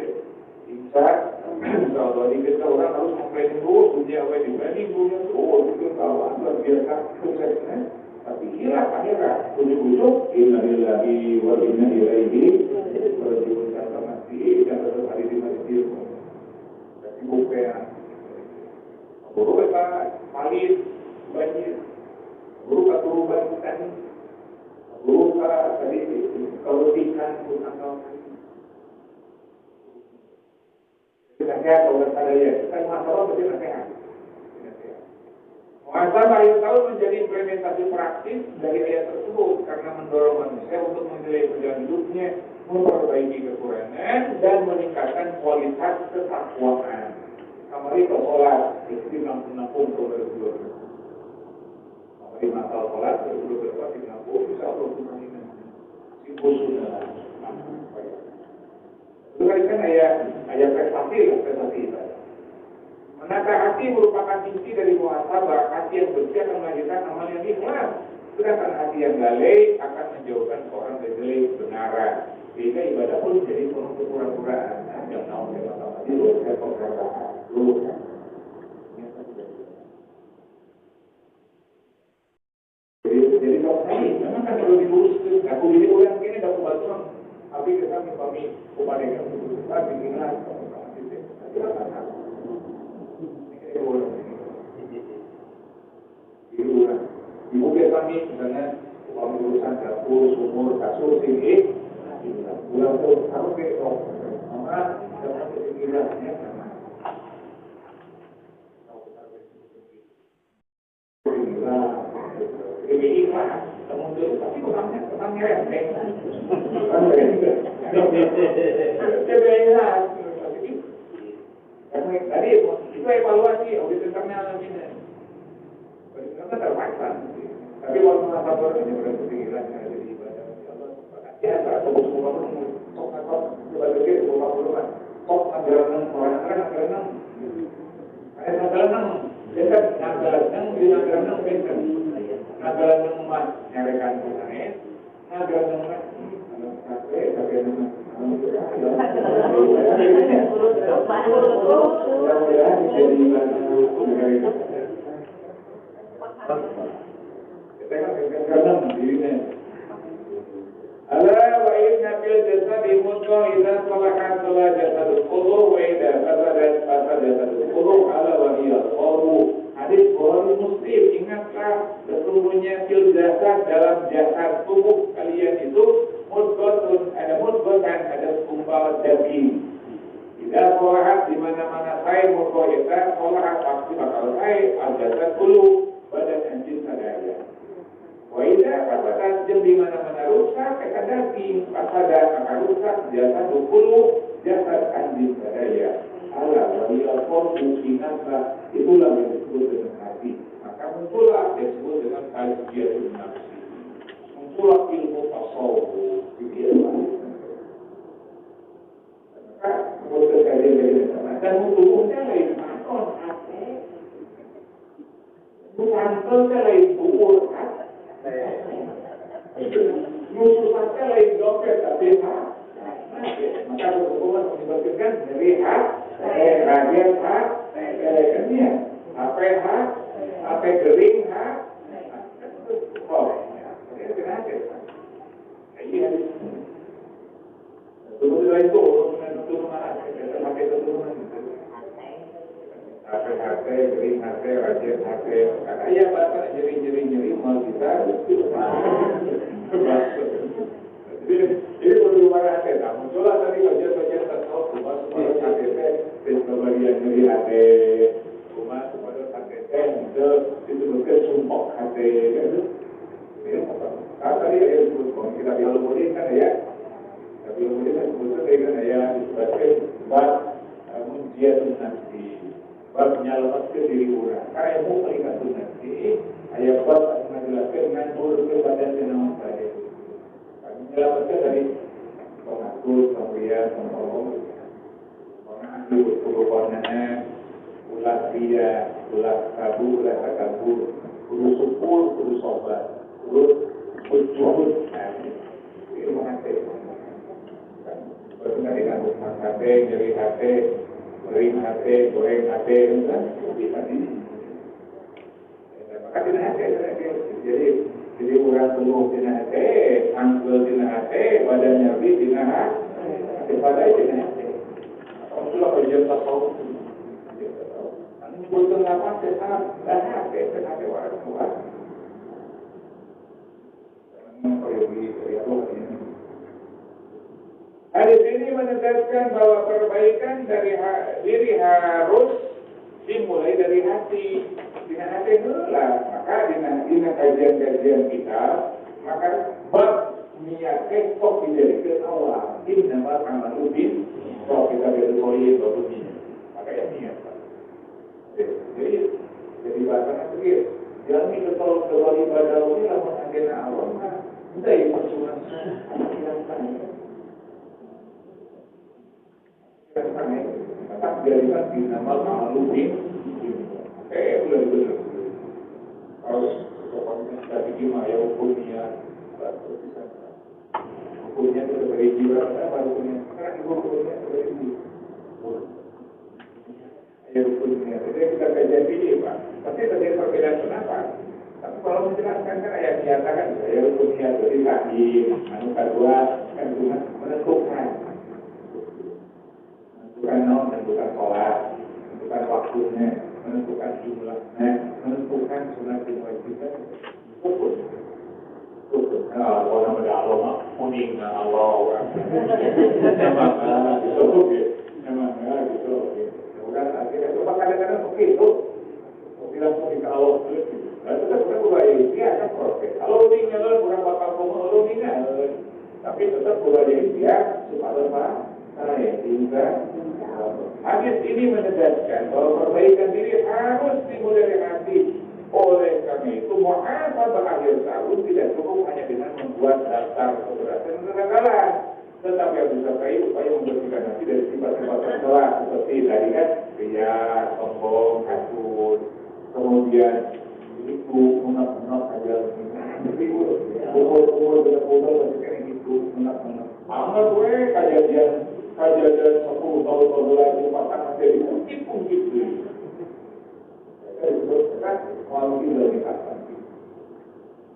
insya kalau di kita orang harus mempelajari dunia apa dibanding dunia itu kawan luar biasa suksesnya. Tapi hilang akhirat, ujung-ujung innalillahi wa inna ilaihi raji'un kata mati dan tetap hari di masjid. Jadi bukan guru kita palit banjir, guru keturunan tani, guru tadi kalau ikan bukan kau. Nasihat oleh saya, kan masalah mesti nasihat. Muhasabah akhir tahun menjadi implementasi praktis dari ayat tersebut karena mendorong manusia untuk menilai perjalanan hidupnya, memperbaiki kekurangan dan meningkatkan kualitas ketakwaan. Kamari ke sholat, itu nampung berdua. Kamari masalah sholat, berdua nampung, bisa Allah tuh simpul sudah. Itu kan ayat prestasi ibadah. Menata hati merupakan inti dari muhasabah. Hati yang bersih akan melahirkan amal yang ikhlas. Sedangkan hati yang lalai akan menjauhkan orang dari kebenaran. Sehingga ibadah pun jadi penuh kepura-puraan. Yang tahu sama-sama dulu, saya perkara dulu. Jadi kalau ini, memang kan perlu diurus. Aku jadi orang ini dapat bantuan. Tapi kita kami kepada yang kita bikinlah ibu biasa kami misalnya urusan dapur, sumur, kasur, tinggi bulan itu harus ke mama jangan kepikirannya sama ini ikhlas kemudian tapi orangnya renteng karena tadi itu evaluasi audit internal ini karena terpaksa tapi waktu masa ini berpikiran jadi ibadah ya atau semua sebagai puluhan anggaran anggaran anggaran emas nyarekan punya anggaran emas Allah wa inna fil jasadi mudghah idza salahat salah jasadul qulub wa idza fasadat jasadul qulub ala wa hiya qalbu. Hadis Bukhari Muslim, ingatlah sesungguhnya fil jasad dalam jasad tubuh kalian itu mudghah, ada segumpal daging. Idza salahat di mana-mana saya mudghah itu salahat pasti bakal saya al jasad qulub badan anjing sadaya. Waidah kata jem di mana-mana rusak, kata daging, pasada akan rusak, jasa dukulu, jasa anjing sadaya. Allah, wabila formu ingatlah, itulah yang disebut dengan hati. Maka muncullah yang disebut dengan al-jiyatun nafsi. Muncullah ilmu tasawuf, pikiran. Maka, menurut kalian sama, dan munculnya lain makon, bukan lain buur, musuh saja lain dompet tapi maka berhubungan menyebabkan dari rakyat apa gering kemudian itu HP, gering HP, rakyat HP karena ya bapak nyeri mal kita jadi perlu marah HP nah muncullah tadi bagian tertaut rumah supaya KTP dan kebagian nyeri HP rumah supaya KTP itu bukan sumpok HP gitu karena tadi ada disebut kita biologi kan ya biologi kan sebutnya kan ya disebutkan buat munjiatun nafsi buat menyelamatkan diri orang karena yang mau peringatan nanti ayat buat menjelaskan mengatur ke badan jenawan saja menyelamatkan dari pengatur, pemberian, penolong pengatur, perubahannya ulah dia, ulah kabur, ulah takabur kudu supul, kudu sobat kudu berjuhud itu mengatur berkenaan dengan rumah hati, nyeri hati bering hati, goreng hati, kan? Bisa ini. Maka tina hati, jadi orang penuh tina hati, angkel tina hati, badan nyeri tina hati, badan tina hati. Kalau sudah kerja tak tahu, butuh apa? Sehat, sehat orang tua. Hadis ini menegaskan bahwa perbaikan dari diri harus dimulai dari hati. Dengan hati itulah, maka dengan kajian-kajian kita, maka bab niat kok dijadikan awal. Ini nama amalu bin, kalau kita berdoa baru ini, maka ya niat. Jadi bahasanya begitu. Jangan kita kalau ibadah ini lama agenda awal, kita yang persoalan tetap jadikan dinamakan amaluddin. Benar-benar. Kalau kita bikin maya hukumnya, hukumnya itu sebagai jiwa, apa hukumnya? Karena hukumnya sebagai jiwa. Ya hukumnya. Jadi kita kaji ini, Pak. Pasti terjadi perbedaan pendapat. Tapi kalau menjelaskan kan ayat nyata kan, ya hukumnya jadi tahdim, anu kedua kan cuma menentukan. Menentukan sholat, menentukan waktunya, menentukan jumlahnya, menentukan sunat wajibnya, hukum. Kalau nama Allah, kuning Allah, nama gitu. Bukan artinya itu kadang-kadang begitu. Bilang kuning Allah itu. Lalu tetap budaya India kan proses. Kalau kuningnya bukan bakal kuningnya, tapi tetap budaya India supaya saya juga. Hadis ini menegaskan bahwa perbaikan diri harus dimulai dari hati. Oleh karena itu, muhasabah akhir tahun tidak cukup hanya dengan membuat daftar keberatan negara, tetapi harus disertai upaya membersihkan hati dari sifat-sifat tercela seperti tadi kan ria, sombong, hasud, kemudian itu unak-unak aja, umur dengan umur kan itu unak-unak. Amal gue kajian 10 tahun berbulan di pasangan jadi mungkin itu. Saya sebut kan kalau kita dikatakan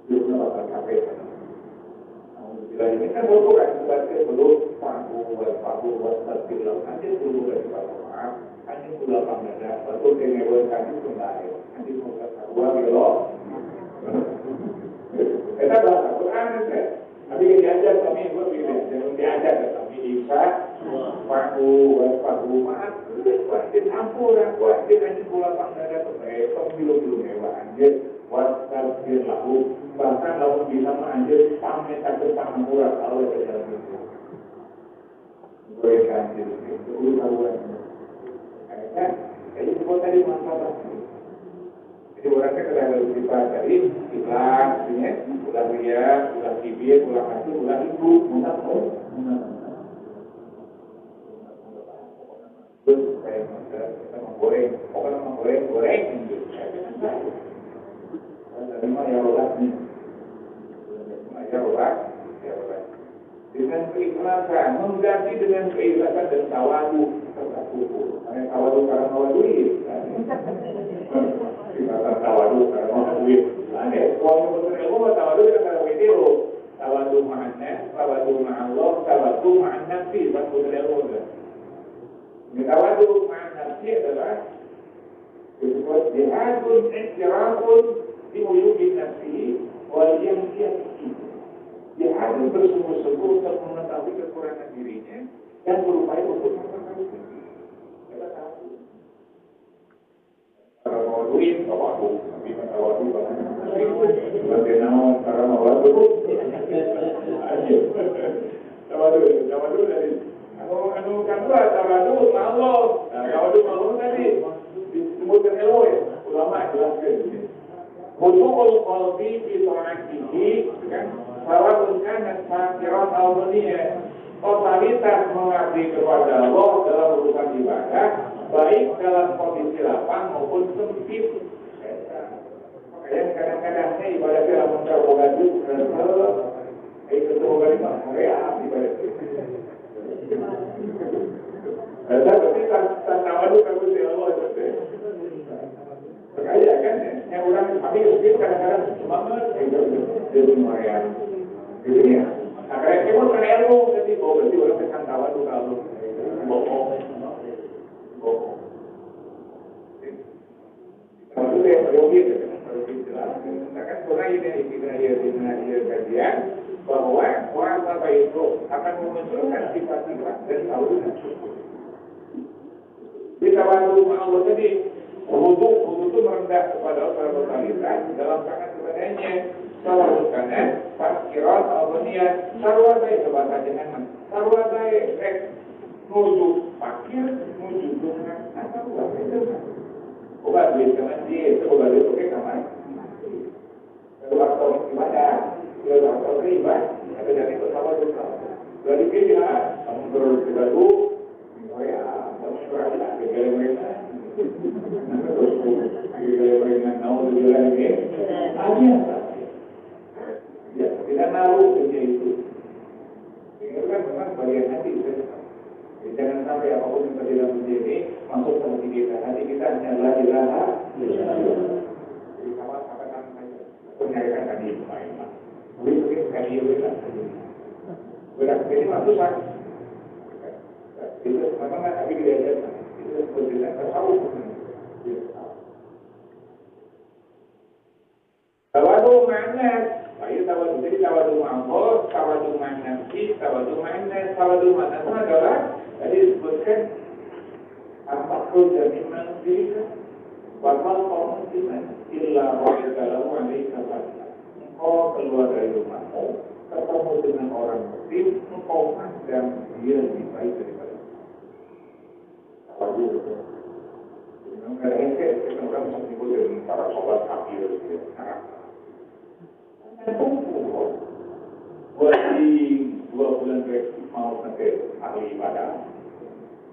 belum dapat sampai sana. Bila ini kan berkurang sebagai belum pagu buat terbilang nanti dulu dari pasangan nanti sudah pameda baru dengan nanti kembali nanti mau kedua belok. Kita bahas Quran kan. Tapi diajar kami jangan diajar kami Isa pagu maaf kuatin ampun kuatin nanti pula pangdada kebetulan belum mewah anjir wasabir lahu bahkan lalu bisa menganjir pamit atau pangampura kalau ada dalam itu boleh kanjir itu tahuan kan jadi sebut tadi masalah jadi orangnya kena harus dipelajari ikhlas ulah ria, ulah kibir, ulah hati, ulah ibu terus kayak kita menggoreng pokoknya menggoreng dari mana ya Allah nih ya Allah dengan keikhlasan mengganti dengan keikhlasan dan tawadu serta syukur tawadu karena mau duit tawadu karena mau duit kalau betul ilmu tawadu karena video tawadu ma'anna tawadu ma'allah tawadu ma'an nafsi betul ilmu tawadu ma'an nafsi adalah disebut jihadun iktirafun diuyubi nafsi wal yamkiyati jihadun bersungguh-sungguh untuk mengetahui kekurangan dirinya dan berupaya untuk memperbaiki kita tahu kalau mau duit tawadu tapi tawadu bagaimana cara tawadu tawadu dari anu kedua tawadu Allah tawadu Allah tadi disebutkan ilmu ya ulama jelaskan Hudul qalbi bi ta'atihi kan sawa'un kana sakiran aw dunia totalitas mengabdi kepada Allah dalam urusan ibadah baik dalam kondisi lapang maupun sempit. Makanya kadang-kadang ibadah dalam mencoba juga itu coba di mana ibadah itu. Ada ketika tawadu kalau kadang-kadang semangat itu di dunia di dunia. Nah, karena itu kan ilmu jadi berarti orang pesan tawa tuh kalau bohong. Kalau itu yang berlogis, jelas. Misalkan sebenarnya ini kajian bahwa orang apa itu akan memunculkan sifat-sifat dan tahunan. Di tawadhu Allah tadi, wudu itu merendah kepada Allah totalitas dalam sangat sebenarnya. Tawadhu kanan, parkiran, al-baniyah, sarwadai kebaca jangan, sarwadai nuju pakir, nuju dengan atau apa itu? Obat duit ke masjid, obat duit ke kamar. Kalau waktu ibadah, kalau waktu ibadah, ada jadi pesawat juga. Jadi kita, kamu terus berlalu, ya, kamu berada di dalam mereka. Terus di dalam mereka, namun di dalam ini, ada. Ya, tidak naruh kerja itu. Itu kan memang bagian hati. Jangan sampai apapun yang terjadi dalam dunia ini masuk ke hati kita. Hati kita hanya la ilaha illallah. Jadi kawan katakan saja. Penyarikan tadi main. Mungkin sekali itu kan. Berarti ini masuk kan? Itu memang kan tapi diajarkan. Itu sebetulnya tasawuf. Tawadhu makna. Ayo tawadhu. Jadi tawadhu ma'amul, tawadhu ma'nafsi, tawadhu ma'nas, tawadhu ma'nas adalah jadi disebutkan apakah jadi manusia bakal komunikasi illa wa'adalahu alaihi wasallam. Engkau keluar dari rumahmu ketemu dengan orang muslim, engkau pandang dia lebih baik daripada tawadhu. Memang kadang-kadang kita orang menyebut dengan para sobat kafir gitu. Buat di 2 bulan mau sampai ahli ibadah.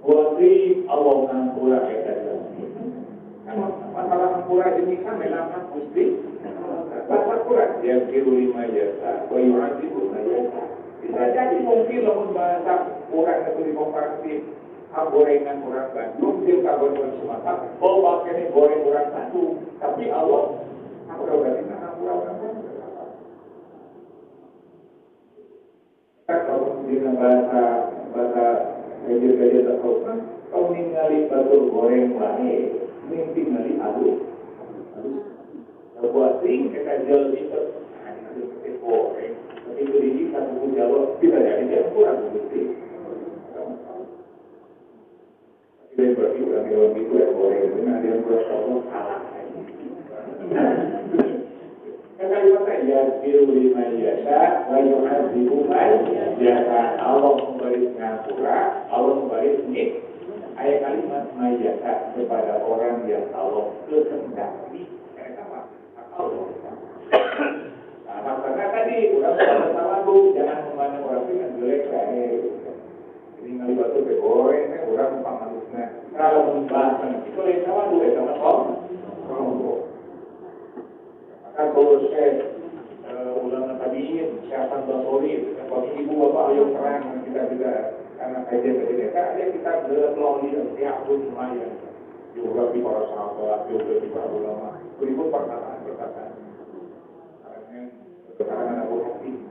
Buat di Allah mengampura kita. Masalah ampura ini kan memang mesti. Bahasa Quran yang kirulima jasa, wayu'adibu najasa. Bisa jadi mungkin lamun bahasa Quran itu dikomparasi gorengan orang Bandung, dia goreng Sumatera, bawa pakai goreng orang Bandung. Tapi Allah ampura berarti ampura orang Bandung. Kalau dengan bahasa gajah terkaupan, kau ningali batu goreng lain, mimpi ngali aduk. Buat sing kita jual itu, ada goreng. Tapi itu di kita buku Jawa bisa jadi dia kurang begitu. Tapi berarti orang Jawa itu ya goreng itu nanti yang buat kamu salah. Kalimat ya biru lima jasa, layu hadibu jasa. Allah memberi ngapura, Allah memberi nik. Ayat kalimat majasa kepada orang yang Allah kehendaki. Allah. Nah, maksudnya tadi udah sama lu, jangan memandang orang dengan jelek kayak ini ngali batu goreng, orang numpang malusnya. Kalau membahas itu lain sama lu, sama kelompok. Maka kalau saya ulama tabiin, siapa Basori, kalau ibu bapak ayo terang kita karena kajian kita melalui pihak pun lumayan. Biografi para sahabat, biografi para ulama, berikut perkataan. Keterangan Abu Hatim.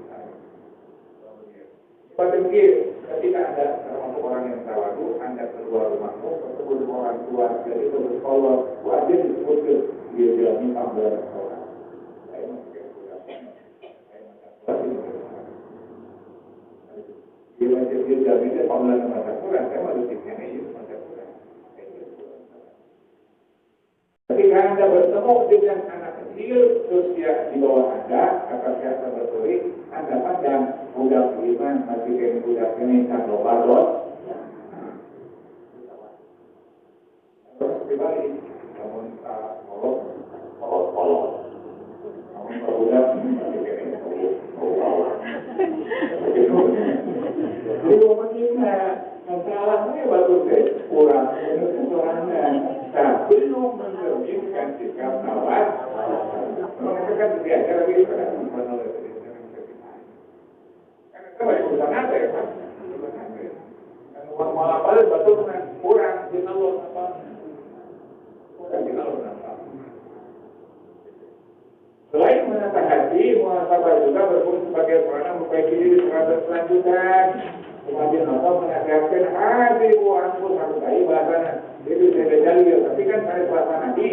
Padahal ketika Anda termasuk orang yang tawadhu, Anda keluar rumahmu, ketemu dengan orang tua, jadi itu bersekolah, wajib disebutkan dia jalani panggilan orang. Saya mungkin dia wajib dia jalani panggilan masa kurang, saya malu tiknya ini masa kurang. Ketika Anda bertemu dengan anak kecil, terus dia di bawah Anda, kata siapa bertulis, Anda pandang budak beriman, masih kayak budak ini kan lobados. Terus dibalik, namun kolot. Namun budak masih kayak lobados. Jadi kita masalahnya baru kurang kekurangan. Nah, belum mencerminkan sikap tawad. Mengatakan biasa lagi pada karena kembali urusan ada ya Pak. Dan malah pada betul dengan kurang dinalur apa? Kurang dinalur apa? muhasabah juga berfungsi sebagai sarana memperbaiki diri terhadap kelanjutan. Kemudian Allah menasihatkan hati buahku satu kali bahasanya. Itu saya jalil, tapi kan pada bahasa Nabi.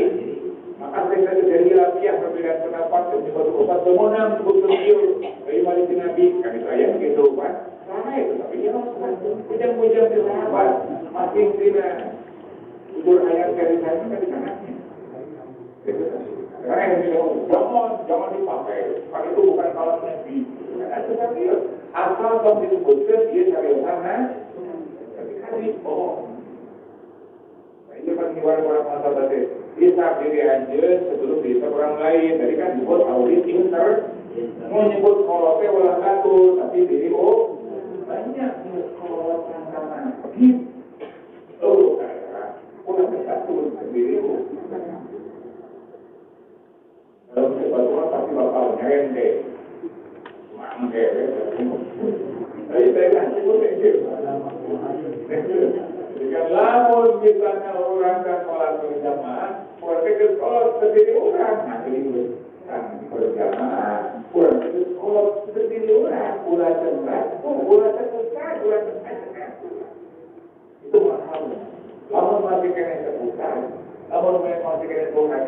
Maka saya jadi lafiah perbedaan pendapat dan obat demonam betul-betul dari balik Nabi. Kami saya begitu kan. Sama itu, tapi dia puja-puja sahabat masih tidak jujur ayat dari saya kan di sananya. Karena yang bilang, jangan dipakai. Karena itu bukan kalam Nabi. Tetapi asal kamu disebutkan dia cari sana, tapi kali bohong. Nah, itu kan orang-orang masa tadi. Bisa diri aja sebelum bisa orang lain. Tadi kan disebut audit inter. Mau nyebut kolotnya ulah satu, tapi diri banyak kolot yang sama. Gitu. Ulah satu diri dalam sebatuan pasti bakal nyerente. Mangke. Jadi saya kan sebut itu. Jika lamun misalnya orang kan sholat berjamaah, orang itu sholat sendiri orang, nanti itu kan berjamaah. Orang itu sholat sendiri orang, ulah cendak, ulah terbuka. Itu masalahnya. Lamun masih kena terbuka, lamun masih kena terbuka,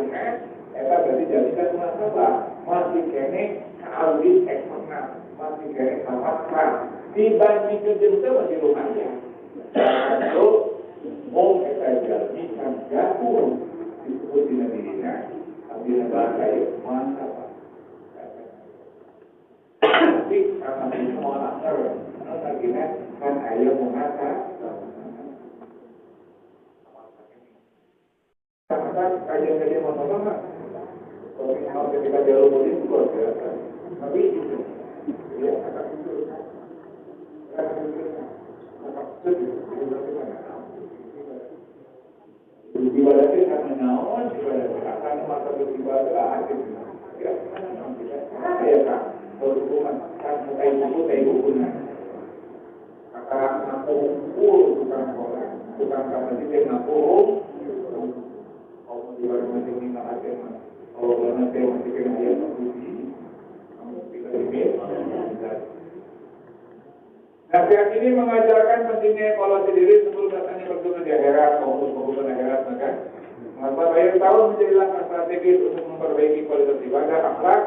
eta berarti jadikan muhasabah masih kene audit eksternal, masih kene sama dibandingkan jengkel masih lumayan. Kalau mau kita jadikan jatuh disebut di negerinya, ambil bahasa itu muhasabah. Tapi karena ini mau akhir, akhirnya kan ayah muhasabah. Karena kajian-kajian muhasabah kalau ketika jalur mudik itu luar biasa. Tapi itu, ya, akan itu. Ibadahnya karena naon, ibadahnya karena masa beribadah. Ya, ya kan. Kalau hukuman, kan mutai buku. Kata ngaku bukan orang, bukan kata dia ngaku. Kalau di luar masih minta agama. Kalau nanti masih kena ayat berpuji, kamu bisa dimiliki. Nasihat ini mengajarkan pentingnya evaluasi diri sebelum datangnya berguna di akhirat, maupun berguna di akhirat, maka masa bayar tahun menjadi langkah strategis untuk memperbaiki kualitas ibadah, akhlak,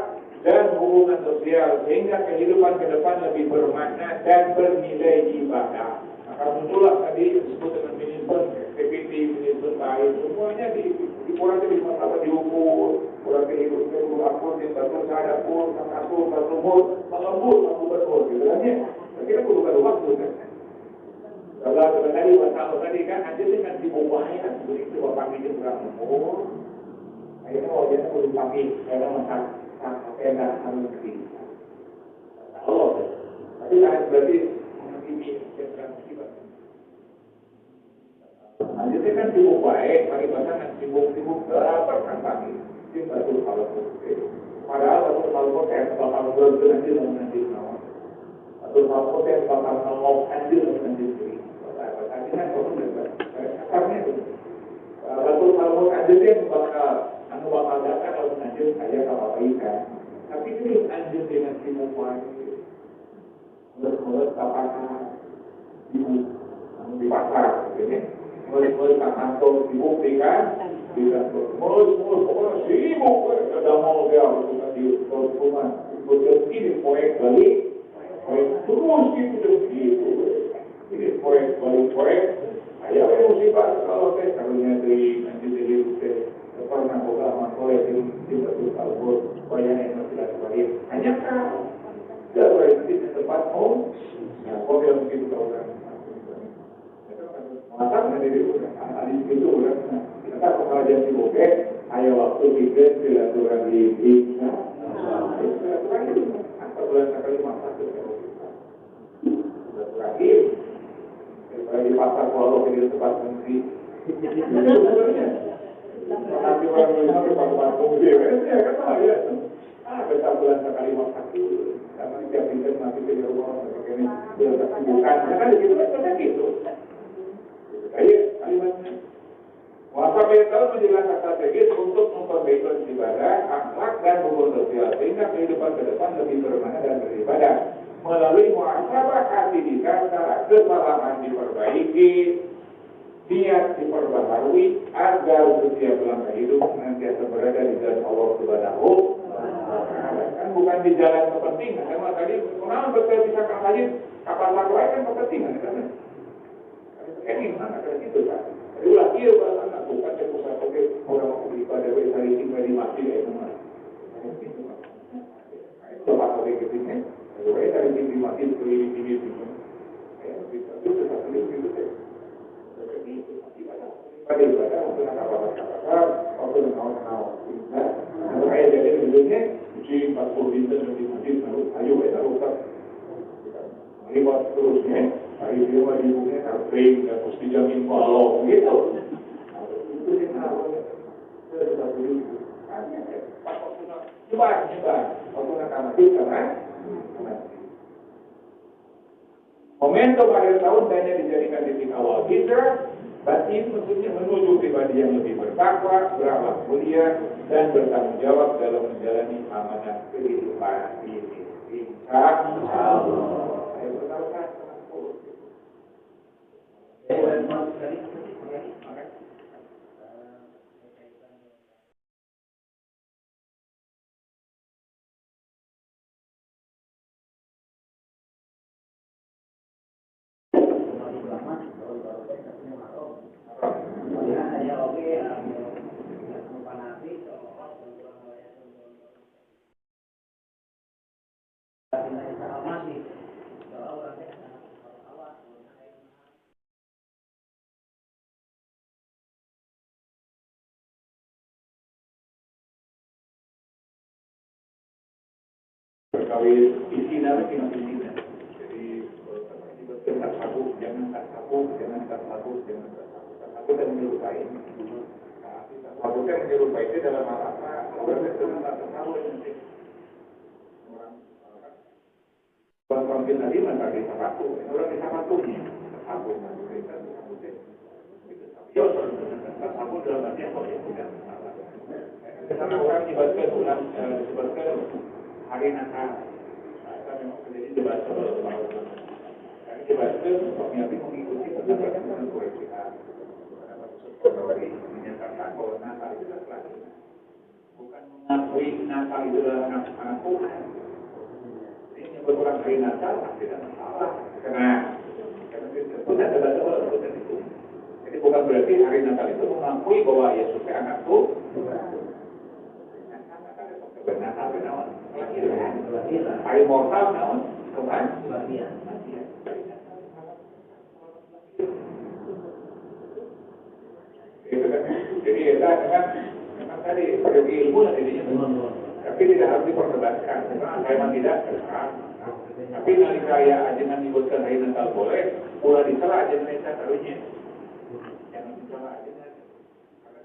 dan hubungan sosial sehingga kehidupan ke depan lebih bermakna dan bernilai ibadah. Maka muncullah tadi disebut dengan manajemen, activity, manajemen baik, semuanya kurang di masalah diukur, kurang dihidupkan dulu akur, dibantu saya pun, akur, bertumur, melembut, aku bertumur, gitu kan ya. Kita bukan waktu kan. Kalau tadi masalah tadi kan, aja dengan dibuahnya, begitu bapak ini kurang umur. Akhirnya wajahnya perlu pakai, karena masalah tenda hamil. Oh, tapi kan berarti menghakimi yang sedang musibah. Lanjutnya kan sibuk baik, pagi pasangan sibuk berapa kan pagi, sibuk betul kalau betul. Padahal betul kalau betul bakal betul nanti nawan. Betul kalau betul bakal ngomong anjir nanti. Tadi kan kalau betul, akarnya itu. Betul kalau betul anjir dia bakal datang kalau anjir saya apa ikan. Tapi ini anjir dengan sibuk baik, mulut kapakan di pasar, begini. Mulut kantor dibuktikan, tidak mulut pokoknya sibuk, sudah mau dia bukan di rumah, bukan ini proyek balik, proyek terus gitu, ini proyek, ayah musibah kalau saya karunia dari nanti dari pernah buka sama proyek di betul kalbut, bayarnya masih ada proyek, hanya kau, tidak proyek di tempat home, kau yang begitu tahu kan. Masa menjadi ahli itu kan, kita pengajian di bukit, ayo waktu bikin silaturahmi di silaturahmi, apa bulan sekali masa silaturahmi, di pasar kalau di tempat menteri, nanti orang Indonesia tempat menteri, ya kan ya, besar bulan sekali masa karena setiap pintar masih di rumah, begini, bukan, kan gitu kan gitu. Ayo, kalimatnya. Masa Balik tahun menjelaskan strategis untuk memperbaiki ibadah, akhlak dan hubungan sosial sehingga kehidupan ke depan lebih bermakna dan beribadah. Melalui muhasabah aktivitas, kesalahan diperbaiki, niat diperbaharui agar setiap langkah hidup senantiasa berada di jalan Allah Subhanahu wa Ta'ala. Kan bukan di jalan kepentingan. Karena tadi orang betul bisa hadir kapal lain kan kepentingan kan? Ini mana ada gitu kan? Jadi ulah dia bahkan bukan yang pusat pakai orang mau beribadah hari tinggal di masjid itu mah. Itu apa lagi gitu kan? Jadi dari di masjid ke ini itu tetap gitu deh. Pada ibadah untuk kata-kata waktu naon-naon. Nah, saya jadi bentuknya uji 40 bintang di masjid ayo kita rusak. Lewat terusnya, hari dia wajibnya kering dan harus dijamin kalau gitu. Itu dia namanya. Kita dulu. Coba. Waktu nak masjid kan? Momentum akhir tahun banyak dijadikan titik awal hijrah. Batin tentunya menuju pribadi yang lebih bertakwa, berakhlak mulia, dan bertanggung jawab dalam menjalani amanah kehidupan ini. Insya Allah. Saya berkata berkawin isi dan isi. Jadi tak sabuk, jangan tak sabuk dan menyerupai. Sabuk yang menyerupai itu dalam apa? Orang itu tak sabuk nanti. Orang tadi mana di sabatu, orang di sabatunya sabuk kita sabuk itu. Sabuk dalam arti apa ya? Tidak salah. Karena orang disebutkan hari Natal. Kita memang menjadi debata bersama. Kami debata kami mengikuti pendapat Quran. Dari menyatakan bahwa Natal itu adalah bukan mengakui Natal itu adalah anak Tuhan. Ini berulang hari Natal tidak masalah. Karena itu tidak debata itu. Jadi bukan berarti hari Natal itu mengakui bahwa Yesus itu anak Tuhan. Natal itu naon? Hari mortal naon? Tuhan. Jadi kita memang tadi bagi ilmu nantinya, tapi tidak harus diperdebatkan. Memang tidak. Tapi nalika ya ajengan menyebutkan hari Natal boleh, pula dicela ajengan itu taruhnya. Jangan dicela ajengan.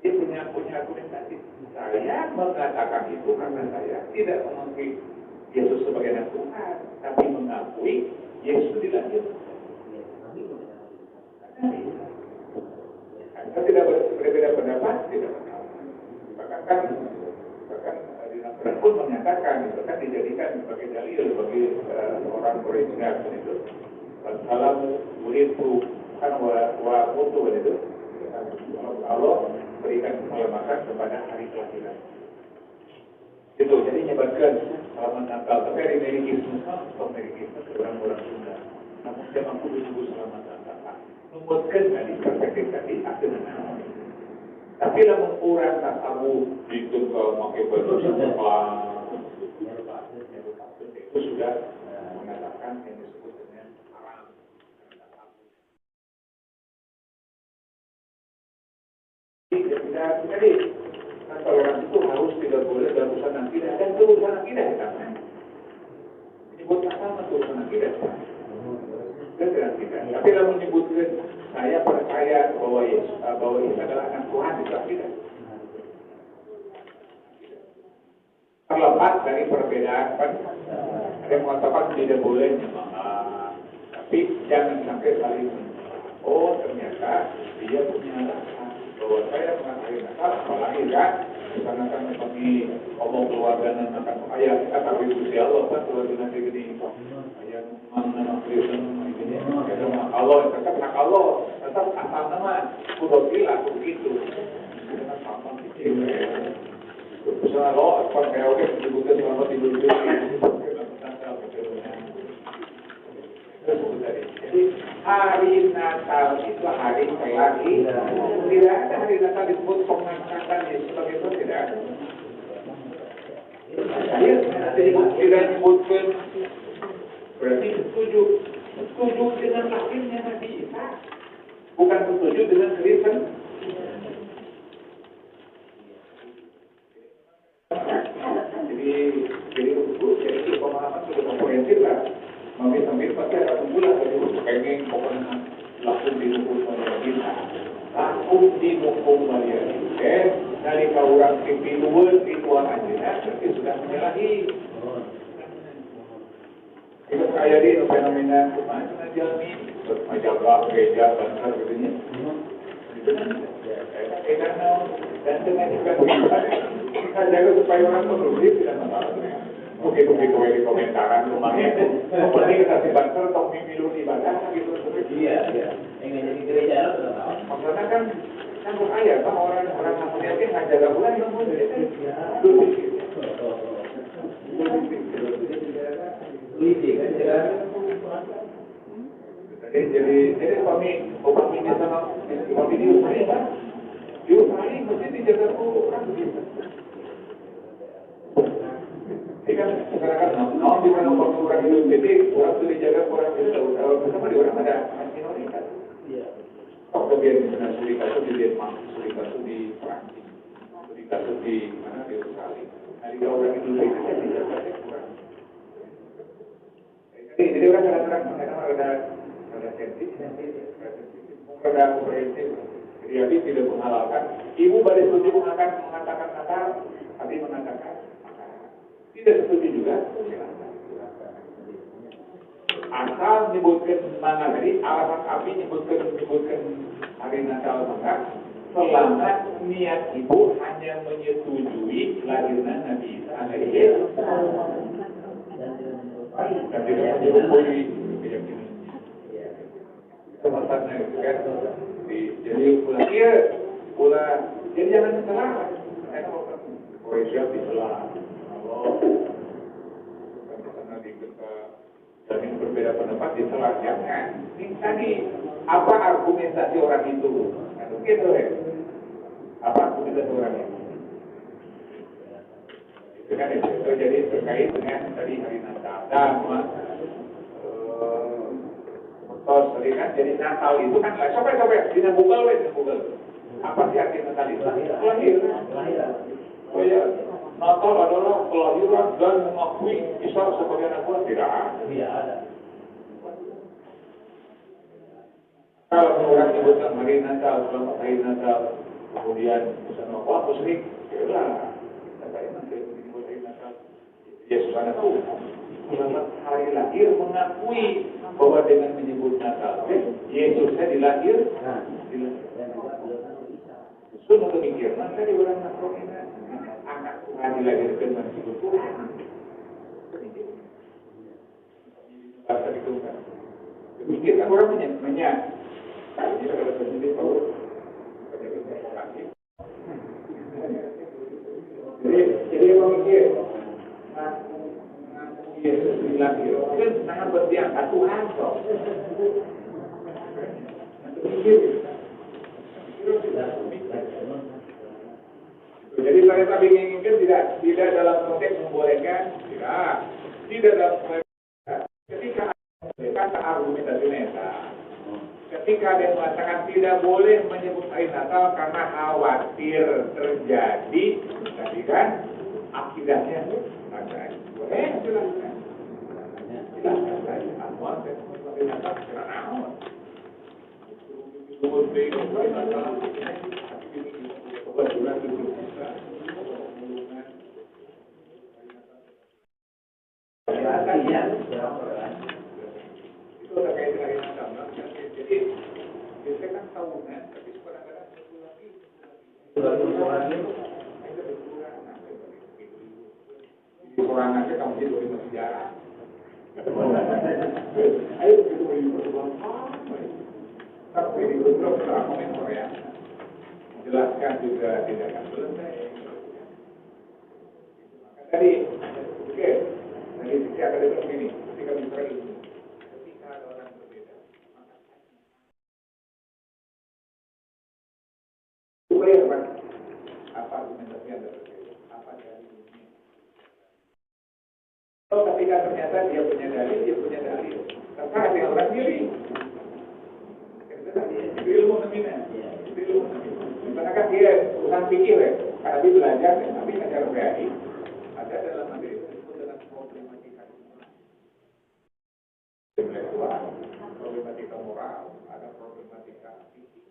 Dia punya argumentasi. Saya mengatakan itu karena saya tidak mengakui Yesus sebagai anak Tuhan, tapi mengakui Yesus dilahirkan. Kita tidak berbeda pendapat, tidak masalah. Bahkan di Al-Quran pun menyatakan itu kan dijadikan sebagai dalil bagi orang original itu. Salamu muridku kan wa mutu itu. Allah berikan keselamatan kepada hari kelahiran. Itu jadi menyebabkan selamat Natal. Tapi hari Merry Christmas, Merry Christmas orang-orang Sunda. Namun dia mampu disebut selamat Natal. Membuatkan tadi perspektif tadi akan naon. Tapi lamun urang tak tahu itu kalau pakai baju apa itu sudah mengatakan yang disebut dengan haram. Jadi toleransi itu harus tidak boleh dalam urusan akidah dan urusan akidah karena menyebut sama urusan akidah. Tapi kalau menyebutkan saya percaya bahwa Yesus adalah anak Tuhan itu tidak. Terlepas dari perbedaan kan, ada yang mengatakan tidak boleh tapi jangan sampai saling. Oh ternyata dia punya alasan bahwa saya mengatakan apalagi kan karena kan kami ngomong keluarga dan akan ayah kita tapi Gusti Allah kan keluarga nanti gini ayah mana Kristen ini Allah tetap nak Allah tetap asal nama udah gila begitu dengan sama pikir misalnya lo apa kayak oke disebutkan selama tidur jadi hari Natal itu hari lagi tidak ada hari Natal disebut pengangkatan Yesus sebagai itu tidak ada. Tidak disebutkan berarti setuju dengan lahirnya Nabi Isa bukan setuju dengan Kristen. Jadi pemahaman sudah komprehensif lah. Sambil pasti ada kumpulan dari pengen pokoknya langsung dihukum Maria kita, langsung dihukum Maria kita. Dari orang TV luar ritual aja, berarti sudah menyalahi. Itu kayak di fenomena kemana jalmi, menjaga gereja besar begini. Dan dengan juga kita jaga supaya orang produktif tidak masalah. Begitu di komentaran rumahnya apalagi kita di Banten atau mimilu ibadah gitu iya ingin jadi gereja lo tahu maksudnya kan berayat sama orang namanya kan nggak jaga bulan yang mau jadi jadi kami ini sama kami diusahai mesti dijaga orang begitu. Sekarang mau di mana orang hidup jadi orang itu dijaga orang itu kalau bersama di orang ada minoritas. Kalau kemudian misalnya studi kasus di Denmark, studi kasus di Prancis, studi kasus di mana di Australia. Nah, orang Indonesia kan dijaga kurang. Jadi orang kadang-kadang ada sensitif, ada komprehensif. Jadi tidak menghalalkan. Ibu balik setuju mengatakan Natal, tapi mengatakan tidak setuju juga. Asal menyebutkan mana tadi, alasan kami menyebutkan hari Natal maka selama niat ibu hanya menyetujui lahirnya Nabi Isa alaihi salam. Dan tidak menyetujui keyakinan. Kemasannya itu kan. Jadi jadi jangan salah. Korea disalah. Karena kita jamin berbeda pendapat di selanjutnya. Ini tadi apa argumentasi orang itu? Gitu ya. Apa argumentasi orang itu? Itu kan itu jadi terkait dengan tadi hari Natal. Dan sorry kan jadi Natal itu kan coba di Google. Apa sih arti Natal itu? Lahir. Oh ya. Natal adalah kelahiran dan mengakui Isa sebagai anak Tuhan. Tidak ada. Kalau orang nyebutkan hari Natal, selamat hari Natal, kemudian bersama Allah musyrik, yalah. Saya nanti menyebut hari Natal. Yesus anak Tuhan. Selamat hari lahir mengakui bahwa dengan menyebut Natal, Yesusnya dilahirkan. Sudah demikian, maka di orang Nasrani anak Tuhan dilahirkan masih Tuhan. Bahasa itu kan. Demikian orang menyat. Jadi kalau sendiri tahu. Jadi orang mikir, Yesus dilahirkan kan sangat berdiangkat Tuhan kok. Jadi saya tadi inginkan tidak dalam konteks membolehkan, tidak dalam konteks ketika argumentasi neta, ketika ada yang mengatakan tidak boleh menyebut hari Natal karena khawatir terjadi, tadi kan akidahnya boleh silahkan saja. Amal hari Natal karena amal. Itu terkait dengan Natal. Jadi biasanya kan tahunan, tapi kadang-kadang satu lagi Kurang aja kamu jadi lima sejarah. Ayo kita beri pertemuan. Tapi di grup setelah komen Korea, jelaskan juga tidak akan selesai. Maka tadi, oke, dari sisi akademik ini, ketika bicara ilmu, ketika ada orang berbeda, maka clear kan? Apa argumentasi Anda berbeda? Apa dari ilmunya? Kalau ketika ternyata dia punya dalil, terserah dengan orang diri. Itu ilmu namanya. Itu ilmu namanya. Karena kan dia bukan pikir ya, karena dia belajar, tapi ajar PAI ada dalam materi itu disebut dengan problematika intelektual, problematika moral, ada problematika fisik,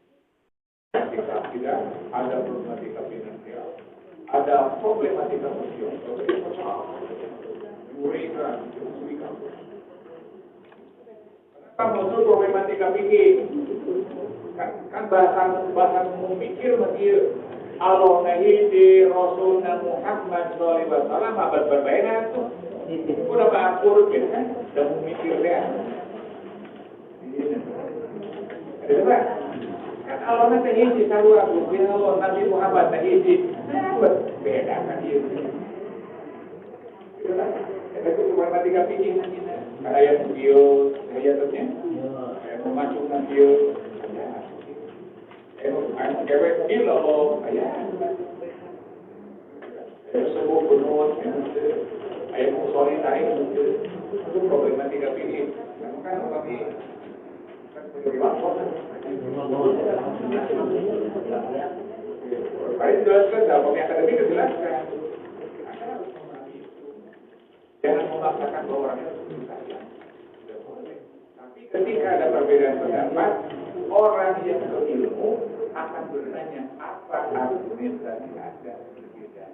tidak, ada problematika finansial, ada problematika sosial, Kenapa muncul problematika fikih? Kan bahasan memikir Allah nahidi Rasulullah Muhammad SAW abad berbeda tuh. Udah mengakur gitu kan? Udah memikir dia. Ada apa? Kan Allah nahidi sarua bin Allah Nabi Muhammad nahidi. Beda kan dia. Itu problematika fikih. Ada yang video, ayatnya, memasukkan video. Kewek gila loh, ayah. Semua penuh, ayah mau sorry tarik, itu problematika fikih. Kan kami baik jelaskan, dalam yang akademik jelaskan. Jangan memaksakan bahwa orang itu saja. Tapi ketika ada perbedaan pendapat, orang yang berilmu akan bertanya apa argumentasi Anda berbeda.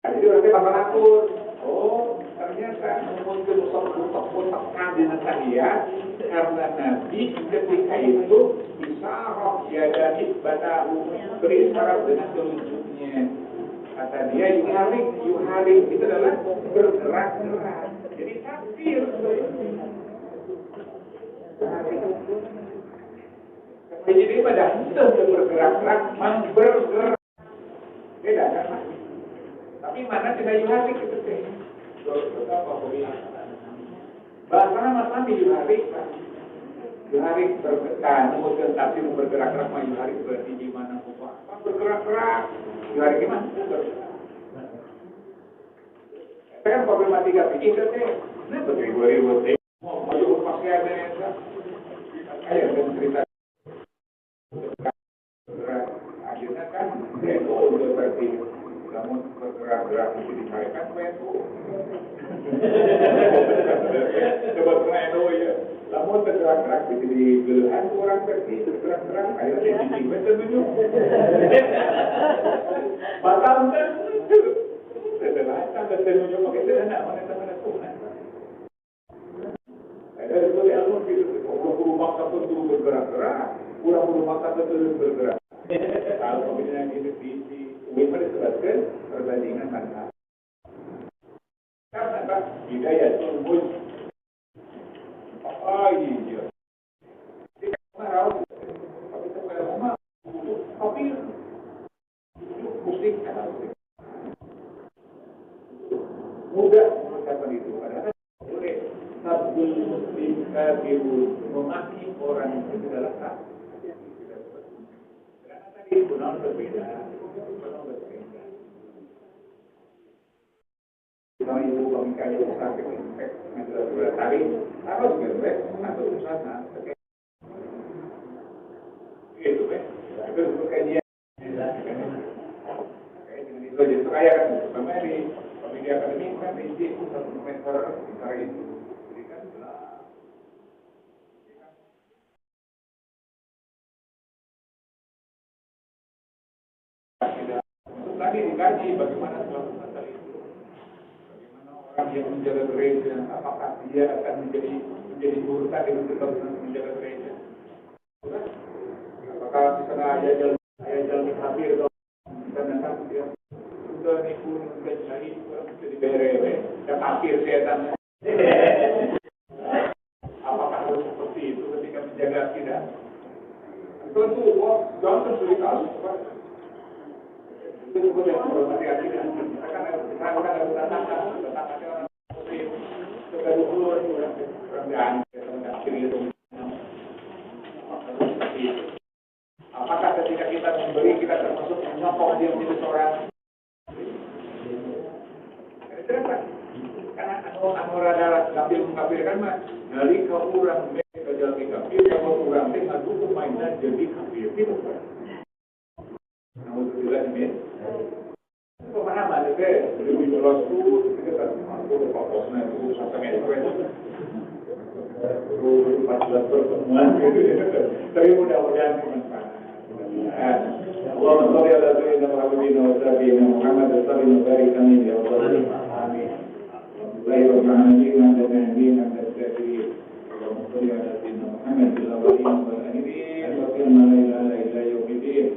Jadi orang bakal akur. Oh, ternyata muncul sosok-sosok kandidat dia karena Nabi ketika itu isyarat yada isbatahu berisyarat dengan telunjuknya. Kata dia yuharik itu adalah bergerak-gerak. Jadi takdir. Jadi pada itu bergerak-gerak, bergerak. Beda kan? Tapi mana tidak yuharik itu sih? Bahasanya Mas Nabi yuharik kan? Yuharik bergerak, kemudian takdir bergerak-gerak, yuharik berarti di mana? Bergerak-gerak. Yuharik gimana? Kan problematika fikih kan ini beribu-ribu mau masuk pasti ada yang kayak cerita bergerak akhirnya kan itu udah berarti namun bergerak-gerak itu dicarikan itu coba kena ya namun bergerak-gerak itu di belahan orang berarti bergerak-gerak akhirnya di betul batal kan setelah sampai tentunya pakai sederhana mana Tuhan. Ada sesuatu ilmu itu orang maksa tentu bergerak-gerak, orang maksa tentu bergerak. Kalau kemudian itu di UMR disebutkan perbandingan antara. Karena apa? Hidayah tumbuh. Apa ini? Kita tahu, tapi kita rumah, tapi musik mudah mengucapkan itu padahal boleh sabdul muslim kafirun memaki orang yang tidak lekat karena tadi gunawan berbeda kalau ibu pemikiran yang sakit sudah tadi harus gerbek atau susana itu itu kajian jadi kaya kan sama di di akademik kan isi 1 meter bicara itu jadi kan tidak tadi dikaji bagaimana melakukan hal itu bagaimana orang yang menjaga gereja apakah dia akan menjadi murtad dengan tetap menjaga gereja apakah misalnya ayah Jadi bere, ya kafir setan. Apakah harus seperti itu ketika menjaga akidah? Tentu, jangan sulit kasus. Itu juga yang menghormati akidah. Kita kan harus datangkan orang muslim. Sebagai ulur, orang dianggap, apakah ketika kita memberi, kita termasuk menyokong dia menjadi seorang? Karena anu rada kafir mengkafirkan mah dari ke urang ke jadi kafir, kalau urang teh ngadukung mainan jadi kafir itu kan. Namun tidak ini. Pemahaman itu lebih jelas tuh kita mampu fokusnya itu sampai itu. Terus 14 pertemuan gitu. Tapi mudah-mudahan bermanfaat. Allahumma shalli ala sayyidina Muhammadin wa sayyidina Muhammad wa sallim wa barik alaihi wa sallam. Amin. Bismillahirrahmanirrahim. Allahumma shalli ala sayyidina Muhammad wa alihi wa sahbihi wa sallam ila yaumiddin.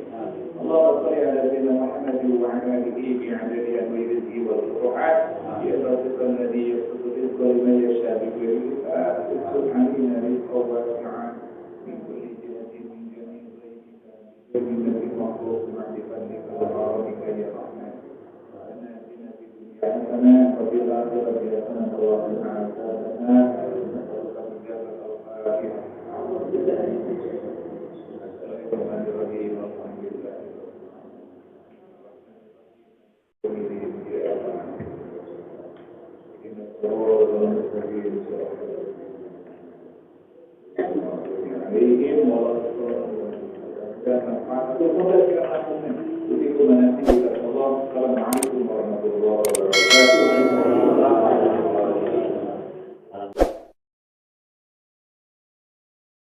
Allahumma shalli ala sayyidina Muhammad wa ala alihi bi 'adadi al-rizqi wal furuhat. Ya Rabbana alladhi yabsutu rizqa liman yasha'u bi ghairi hisab. Subhanallah rizqa wa ta'ala min kulli jihatin min jami'i ghaibi من الذي مخلوق معرفتك وعرضك يا رحمن وأنا بنا في الدنيا حسنة وفي الآخرة حسنة وقنا عذاب النار نسألك إجابة الفاتحة أعوذ بالله من الشيطان الرجيم والحمد لله إن الصراط المستقيم صراط عليهم ولا الضالين dan manfaat untuk kita lakukan. Itu nanti kita Allah. Assalamualaikum warahmatullahi wabarakatuh.